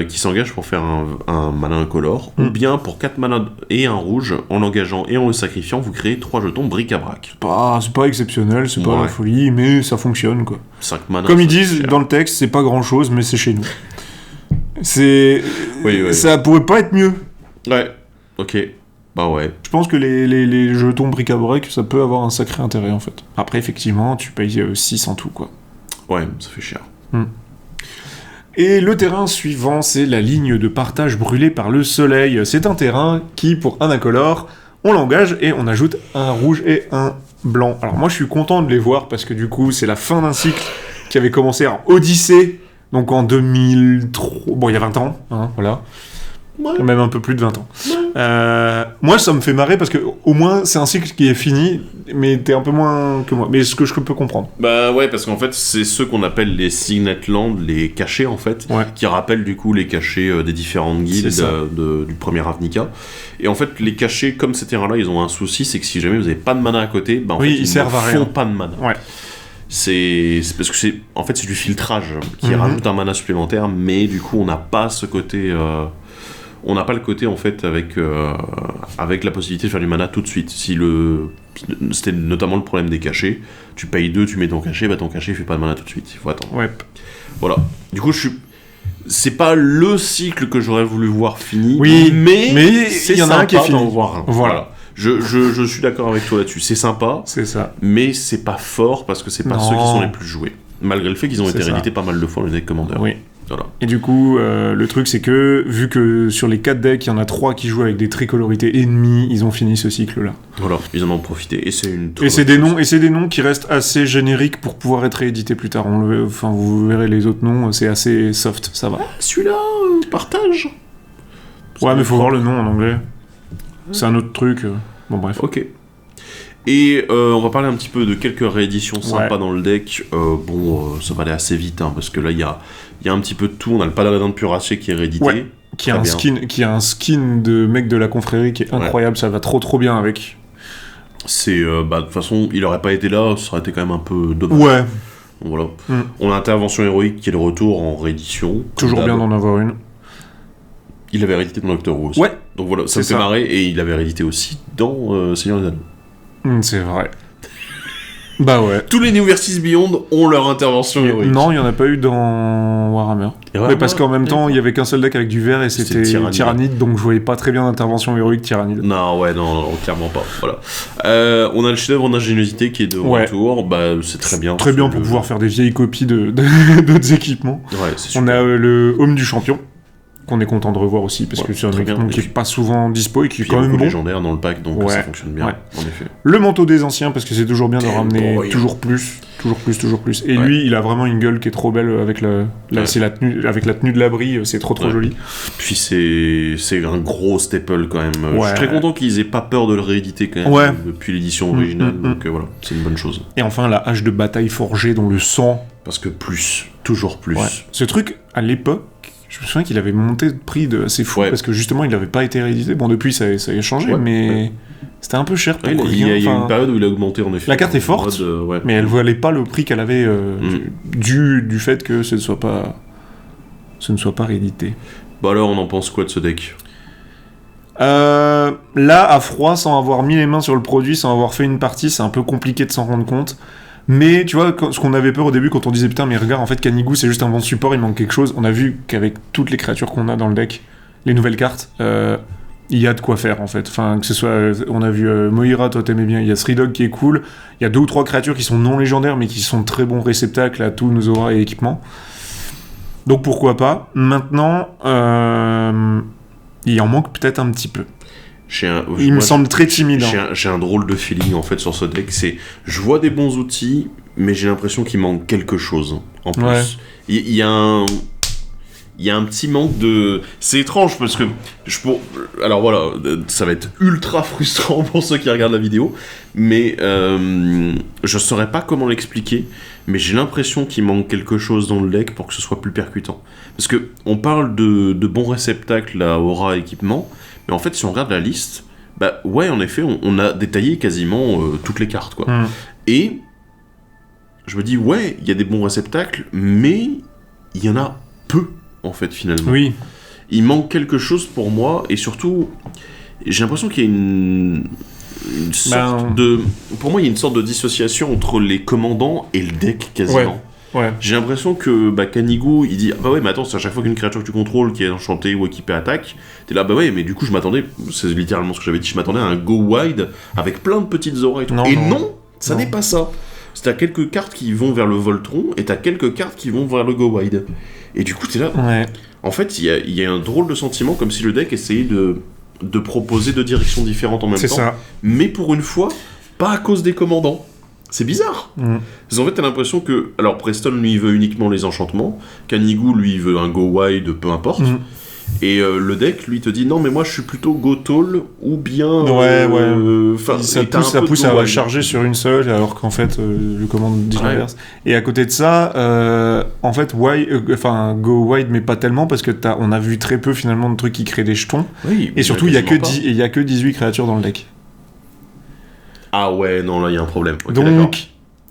qui s'engage pour faire un mana incolore, ou bien pour 4 mana et un rouge, en l'engageant et en le sacrifiant, vous créez 3 jetons bric-à-brac. C'est pas exceptionnel, c'est pas la folie, mais ça fonctionne, quoi. 5 mana. Comme ils disent dans le texte, c'est pas grand-chose, mais c'est chez nous. Ça pourrait pas être mieux. Ouais, ok. Bah ouais. Je pense que les jetons bric-à-brac, ça peut avoir un sacré intérêt, en fait. Après, effectivement, tu payes 6 en tout, quoi. Ouais, ça fait cher. Et le terrain suivant, c'est la ligne de partage brûlée par le soleil. C'est un terrain qui, pour un incolore, on l'engage et on ajoute un rouge et un blanc. Alors moi, je suis content de les voir, parce que du coup, c'est la fin d'un cycle qui avait commencé en Odyssée, donc en 2003... Bon, il y a 20 ans, hein, voilà. Ouais. Même un peu plus de 20 ans. Ouais. Moi, ça me fait marrer parce que au moins c'est un cycle qui est fini, mais t'es un peu moins que moi. Mais ce que je peux comprendre. Bah ouais, parce qu'en fait, c'est ceux qu'on appelle les Signet Land, les cachets en fait, qui rappellent du coup les cachets des différentes guildes du premier Ravnica. Et en fait, les cachets, comme ces terrains-là, ils ont un souci, c'est que si jamais vous avez pas de mana à côté, bah en fait, ils ne font pas de mana. Ouais. C'est parce que c'est du filtrage qui rajoute un mana supplémentaire, mais du coup, on n'a pas ce côté. On n'a pas le côté en fait avec la possibilité de faire du mana tout de suite. C'était notamment le problème des cachets. Tu payes 2, tu mets ton cachet, ton cachet il fait pas de mana tout de suite. Il faut attendre. Ouais. Voilà. Du coup, c'est pas le cycle que j'aurais voulu voir fini. Oui, mais il y en a un qui est fini. D'en voir un. Voilà. Je suis d'accord avec toi là-dessus. C'est sympa. C'est ça. Mais c'est pas fort parce que c'est pas ceux qui sont les plus joués. Malgré le fait qu'ils ont été réédités pas mal de fois dans les deck Commander. Oui. Voilà. Et du coup, le truc, c'est que, vu que sur les 4 decks, il y en a 3 qui jouent avec des tricolorités ennemies, ils ont fini ce cycle-là. Voilà, ils en ont profité, et c'est une... Et c'est des noms qui restent assez génériques pour pouvoir être réédités plus tard. Enfin, vous verrez les autres noms, c'est assez soft, ça va. Celui-là, partage. Ouais, mais faut voir le nom en anglais. C'est un autre truc. Bon, bref. Ok. Et on va parler un petit peu de quelques rééditions sympas dans le deck. Ça va aller assez vite, hein, parce que là, il y a un petit peu de tout. On a le Paladin de Puraché qui est réédité. Ouais. Qui a un skin de mec de la confrérie qui est incroyable. Ça va trop bien avec. C'est... de toute façon, il aurait pas été là, ça aurait été quand même un peu dommage. Ouais. Donc, voilà. On a Intervention héroïque qui est le retour en réédition. Toujours bien d'en avoir une. Il avait réédité dans Doctor Who aussi. Ouais. Donc voilà, ça me fait marrer. Et il avait réédité aussi dans Seigneur des Anneaux. C'est vrai. Bah ouais. Tous les New Versus Beyond ont leur intervention héroïque. Non, il n'y en a pas eu dans Warhammer. Mais parce qu'en même temps, il n'y avait qu'un seul deck avec du vert et c'était Tyrannide, donc je voyais pas très bien d'intervention héroïque Tyrannide. Non, clairement pas. Voilà. On a le chef-d'œuvre en ingéniosité qui est de retour. Bah, c'est très bien. Très bien pour pouvoir faire des vieilles copies d'autres équipements. Ouais, c'est super. On a le Home du Champion, qu'on est content de revoir aussi, parce que c'est un équipement qui est pas souvent dispo et qui est quand même bon. Il y a beaucoup de légendaires dans le pack, donc ça fonctionne bien, en effet. Le manteau des anciens, parce que c'est toujours bien de ramener toujours plus. Et lui, il a vraiment une gueule qui est trop belle avec c'est la tenue, avec la tenue de l'abri, c'est trop joli. Puis c'est un gros staple quand même. Je suis très content qu'ils aient pas peur de le rééditer quand même depuis l'édition originale, donc voilà, c'est une bonne chose. Et enfin, la hache de bataille forgée dans le sang. Parce que toujours plus. Ouais. Ce truc, à l'époque, je me souviens qu'il avait monté de prix assez fou, parce que justement, il n'avait pas été réédité. Bon, depuis, ça a changé, mais c'était un peu cher pour il y a eu une période où il a augmenté, en effet. La carte est forte, mais elle valait pas le prix qu'elle avait du fait que ce ne soit pas réédité. Bah alors, on en pense quoi de ce deck ? Là, à froid, sans avoir mis les mains sur le produit, sans avoir fait une partie, c'est un peu compliqué de s'en rendre compte. Mais tu vois, ce qu'on avait peur au début quand on disait putain mais regarde en fait Canigou c'est juste un bon support, il manque quelque chose, on a vu qu'avec toutes les créatures qu'on a dans le deck, les nouvelles cartes, il y a de quoi faire en fait. Enfin que ce soit, on a vu Moira, toi t'aimais bien, il y a Three Dog qui est cool, il y a 2 ou 3 créatures qui sont non légendaires mais qui sont très bons réceptacles à tous nos auras et équipements. Donc pourquoi pas. Maintenant, il en manque peut-être un petit peu. Il me semble très timide. J'ai un drôle de feeling en fait sur ce deck. Je vois des bons outils, mais j'ai l'impression qu'il manque quelque chose en plus. Ouais. Il y a un petit manque de. C'est étrange parce que alors voilà, ça va être ultra frustrant pour ceux qui regardent la vidéo, mais je saurais pas comment l'expliquer. Mais j'ai l'impression qu'il manque quelque chose dans le deck pour que ce soit plus percutant. Parce que on parle de bons réceptacles à aura équipement. Mais en fait, si on regarde la liste, bah ouais, en effet, on a détaillé quasiment toutes les cartes, quoi. Et je me dis, ouais, il y a des bons réceptacles, mais il y en a peu, en fait, finalement. Oui. Il manque quelque chose pour moi, et surtout, j'ai l'impression qu'il y a une sorte de... Pour moi, il y a une sorte de dissociation entre les commandants et le deck, quasiment. Ouais. J'ai l'impression que Canigou, il dit ah bah ouais mais attends, c'est à chaque fois qu'une créature que tu contrôles qui est enchantée ou équipée attaque, t'es là bah ouais mais du coup je m'attendais, c'est littéralement ce que j'avais dit, je m'attendais à un go wide avec plein de petites auras et tout. Non, ça n'est pas ça. C'est à quelques cartes qui vont vers le Voltron et t'as quelques cartes qui vont vers le go wide. Et du coup t'es là. Ouais. En fait il y a un drôle de sentiment comme si le deck essayait de proposer 2 directions différentes en même temps. C'est ça. Mais pour une fois, pas à cause des commandants. C'est bizarre. Parce qu'en fait, t'as l'impression que... Alors, Preston, lui, il veut uniquement les enchantements. Canigou, lui, il veut un go wide, peu importe. Et le deck, lui, te dit, non, mais moi, je suis plutôt go tall, ou bien... Ça pousse à charger sur une seule, alors qu'en fait, le commande dit l'inverse. Et à côté de ça, en fait, go wide, mais pas tellement, parce que on a vu très peu, finalement, de trucs qui créent des jetons. Oui, et surtout, il y a que 18 créatures dans le deck. Ah ouais, non, là, il y a un problème. Okay, donc, d'accord.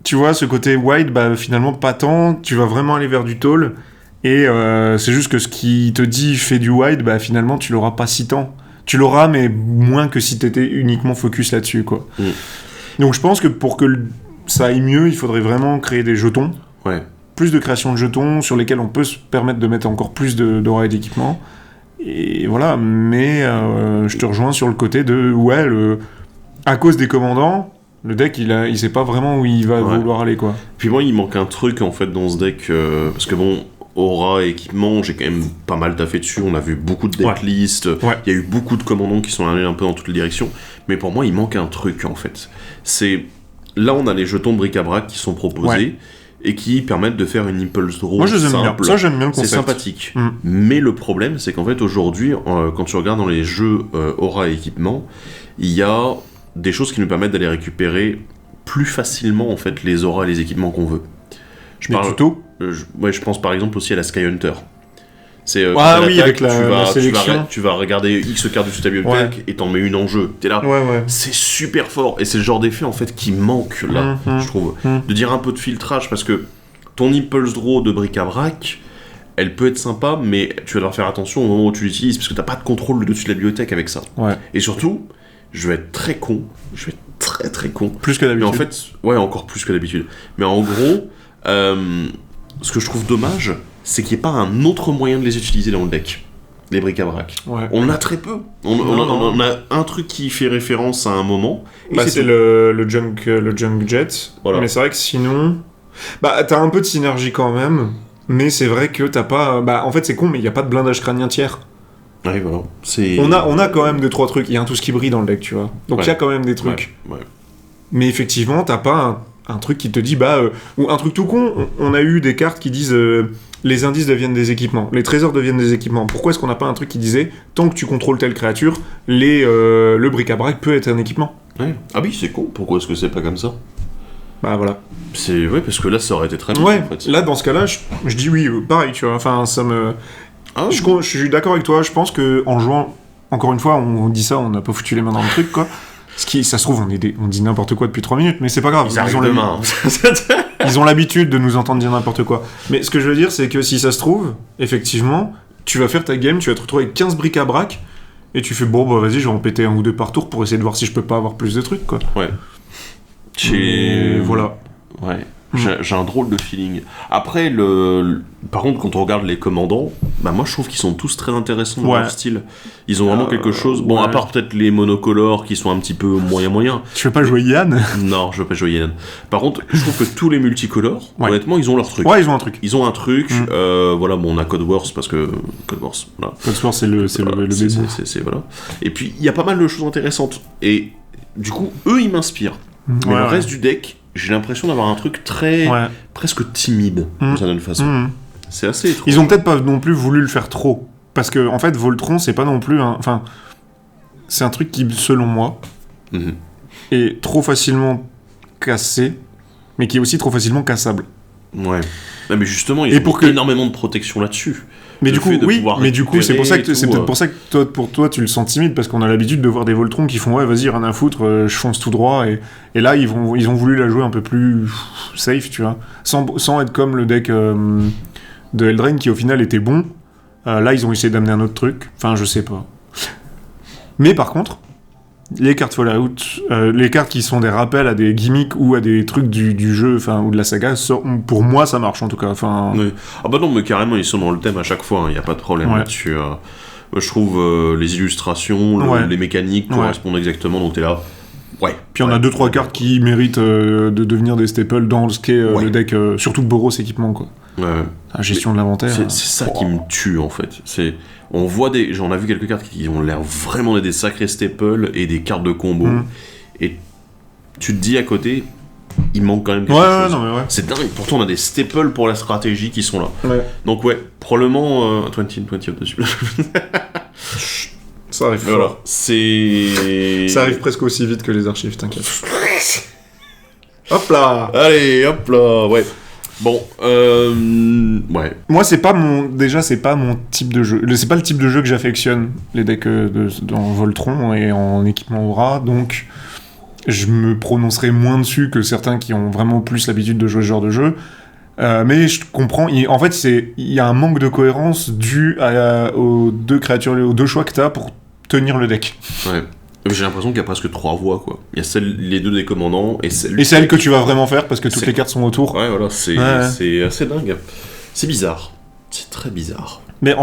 Tu vois, ce côté wide, bah, finalement, pas tant. Tu vas vraiment aller vers du tall. Et c'est juste que ce qui te dit fait du wide, bah, finalement, tu l'auras pas si tant. Tu l'auras, mais moins que si t'étais uniquement focus là-dessus, quoi. Donc, je pense que pour que ça aille mieux, il faudrait vraiment créer des jetons. Ouais. Plus de création de jetons sur lesquels on peut se permettre de mettre encore plus d'aura et d'équipement. Et voilà, mais je te rejoins sur le côté de... À cause des commandants, le deck, il sait pas vraiment où il va vouloir aller, quoi. Puis moi, il manque un truc, en fait, dans ce deck, parce que bon, aura et équipement, j'ai quand même pas mal taffé dessus, on a vu beaucoup de decklists, il y a eu beaucoup de commandants qui sont allés un peu dans toutes les directions, mais pour moi il manque un truc en fait. Là on a les jetons de bric-à-brac qui sont proposés, et qui permettent de faire une impulse draw. Moi, simple. Ça, j'aime bien le concept. C'est sympathique. Mais le problème, c'est qu'en fait, aujourd'hui, quand tu regardes dans les jeux aura et équipement, il y a des choses qui nous permettent d'aller récupérer plus facilement, en fait, les auras et les équipements qu'on veut. Je pense par exemple aussi à la Skyhunter. C'est avec la sélection. Tu vas regarder X cartes de ta bibliothèque et t'en mets une en jeu. T'es là, c'est super fort. Et c'est le genre d'effet en fait qui manque là, je trouve. De dire un peu de filtrage parce que ton impulse draw de bric-à-brac, elle peut être sympa, mais tu vas devoir faire attention au moment où tu l'utilises parce que t'as pas de contrôle dessus de la bibliothèque avec ça. Et surtout, je vais être très con. Très con. Plus que d'habitude. Mais en fait, encore plus que d'habitude. Mais en gros, ce que je trouve dommage, c'est qu'il n'y ait pas un autre moyen de les utiliser dans le deck, les bric-à-brac. On en a très peu. On a un truc qui fait référence à un moment. Et c'est le junk jet. Voilà. Mais c'est vrai que sinon... t'as un peu de synergie quand même, mais c'est vrai que t'as pas... en fait, c'est con, mais il n'y a pas de blindage crânien tiers. Ouais, voilà. On a quand même 2-3 trucs. Il y a un tout ce qui brille dans le deck, tu vois. Donc il y a quand même des trucs. Mais effectivement, t'as pas un truc qui te dit... ou un truc tout con, on a eu des cartes qui disent... les indices deviennent des équipements, les trésors deviennent des équipements. Pourquoi est-ce qu'on n'a pas un truc qui disait, tant que tu contrôles telle créature, le bric-à-brac peut être un équipement? Ah oui, c'est con, pourquoi est-ce que c'est pas comme ça? Voilà. Parce que là, ça aurait été très bien, en fait. Là, dans ce cas-là, je dis oui, pareil, tu vois, enfin, ça me... je suis d'accord avec toi, je pense que en jouant, encore une fois, on dit ça, on n'a pas foutu les mains dans le truc, quoi. Ça se trouve, on dit n'importe quoi depuis 3 minutes, mais c'est pas grave. Ils ont l'habitude de nous entendre dire n'importe quoi. Mais ce que je veux dire, c'est que si ça se trouve, effectivement, tu vas faire ta game, tu vas te retrouver avec 15 bric-à-brac, et tu fais, vas-y, je vais en péter 1 ou 2 par tour pour essayer de voir si je peux pas avoir plus de trucs, quoi. Voilà. J'ai un drôle de feeling. Après, par contre, quand on regarde les commandants, moi je trouve qu'ils sont tous très intéressants dans leur style. Ils ont vraiment quelque chose. Bon, à part peut-être les monocolores qui sont un petit peu moyen. Tu veux pas jouer Yann? Non, je veux pas jouer Yann. Par contre, je trouve que tous les multicolores, honnêtement, ils ont leur truc. Ils ont un truc. On a Code Wars parce que. Code Wars, voilà. Code Wars, c'est le bébé. Voilà. Et puis, il y a pas mal de choses intéressantes. Et du coup, eux, ils m'inspirent. Mais le reste du deck, j'ai l'impression d'avoir un truc très presque timide d'une certaine façon. C'est assez étrange. Ils ont peut-être pas non plus voulu le faire trop, parce que en fait Voltron c'est pas non plus c'est un truc qui selon moi est trop facilement cassé, mais qui est aussi trop facilement cassable. Non, mais justement il y a énormément de protection là-dessus. Mais du coup, c'est pour ça que c'est peut-être pour ça que pour toi tu le sens timide, parce qu'on a l'habitude de voir des Voltrons qui font vas-y rien à foutre, je fonce tout droit, et là ils ont voulu la jouer un peu plus safe, tu vois, sans être comme le deck de Eldraine qui au final était bon. Là ils ont essayé d'amener un autre truc, je sais pas. Mais par contre, les cartes Fallout, les cartes qui sont des rappels à des gimmicks ou à des trucs du jeu, ou de la saga, pour moi ça marche en tout cas. Oui. Non, mais carrément ils sont dans le thème à chaque fois, il n'y a pas de problème là-dessus. Je trouve les illustrations, les mécaniques correspondent exactement, donc t'es là. Puis on a 2-3 cartes qui méritent de devenir des staples dans ce qu'est le deck, surtout Boros équipement, quoi. La gestion de l'inventaire. C'est ça qui me tue en fait. J'en ai vu quelques cartes qui ont l'air vraiment des sacrés staples et des cartes de combo. Et tu te dis à côté, il manque quand même quelque chose. C'est dingue. Pourtant on a des staples pour la stratégie qui sont là. Donc probablement 20 dessus. Ça arrive. Voilà. Ça arrive presque aussi vite que les archives, t'inquiète. Hop là. Allez, hop là. Bon, Moi, c'est pas mon type de jeu. C'est pas le type de jeu que j'affectionne, les decks dans Voltron et en équipement Aura, donc je me prononcerai moins dessus que certains qui ont vraiment plus l'habitude de jouer ce genre de jeu. Mais je comprends, en fait, il y a un manque de cohérence dû aux 2 créatures, aux 2 choix que t'as pour tenir le deck. J'ai l'impression qu'il y a presque 3 voies, quoi. Il y a les 2 des commandants et celle que tu vas vraiment faire parce que toutes les cartes sont autour. C'est assez dingue. C'est bizarre. C'est très bizarre. Mais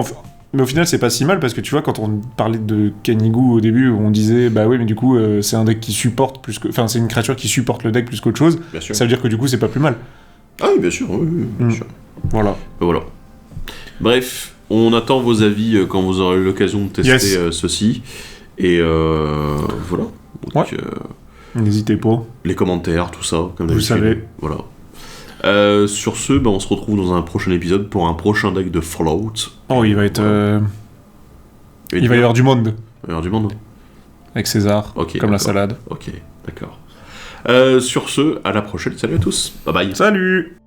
au final, c'est pas si mal parce que tu vois, quand on parlait de Kanigu au début, on disait mais du coup, c'est un deck qui supporte plus que. C'est une créature qui supporte le deck plus qu'autre chose. Ça veut dire que du coup, c'est pas plus mal. Ah oui, bien sûr, bien sûr. Voilà. Voilà. Bref, on attend vos avis quand vous aurez l'occasion de tester ceci. Et voilà. Donc, n'hésitez pas. Les commentaires, tout ça, comme vous savez. Voilà. Sur ce, on se retrouve dans un prochain épisode pour un prochain deck de Fallout. Oh, il va être... Il va y avoir du monde. Il va y avoir du monde. Avec César, comme la salade. Ok, d'accord. Sur ce, à la prochaine. Salut à tous. Bye bye. Salut.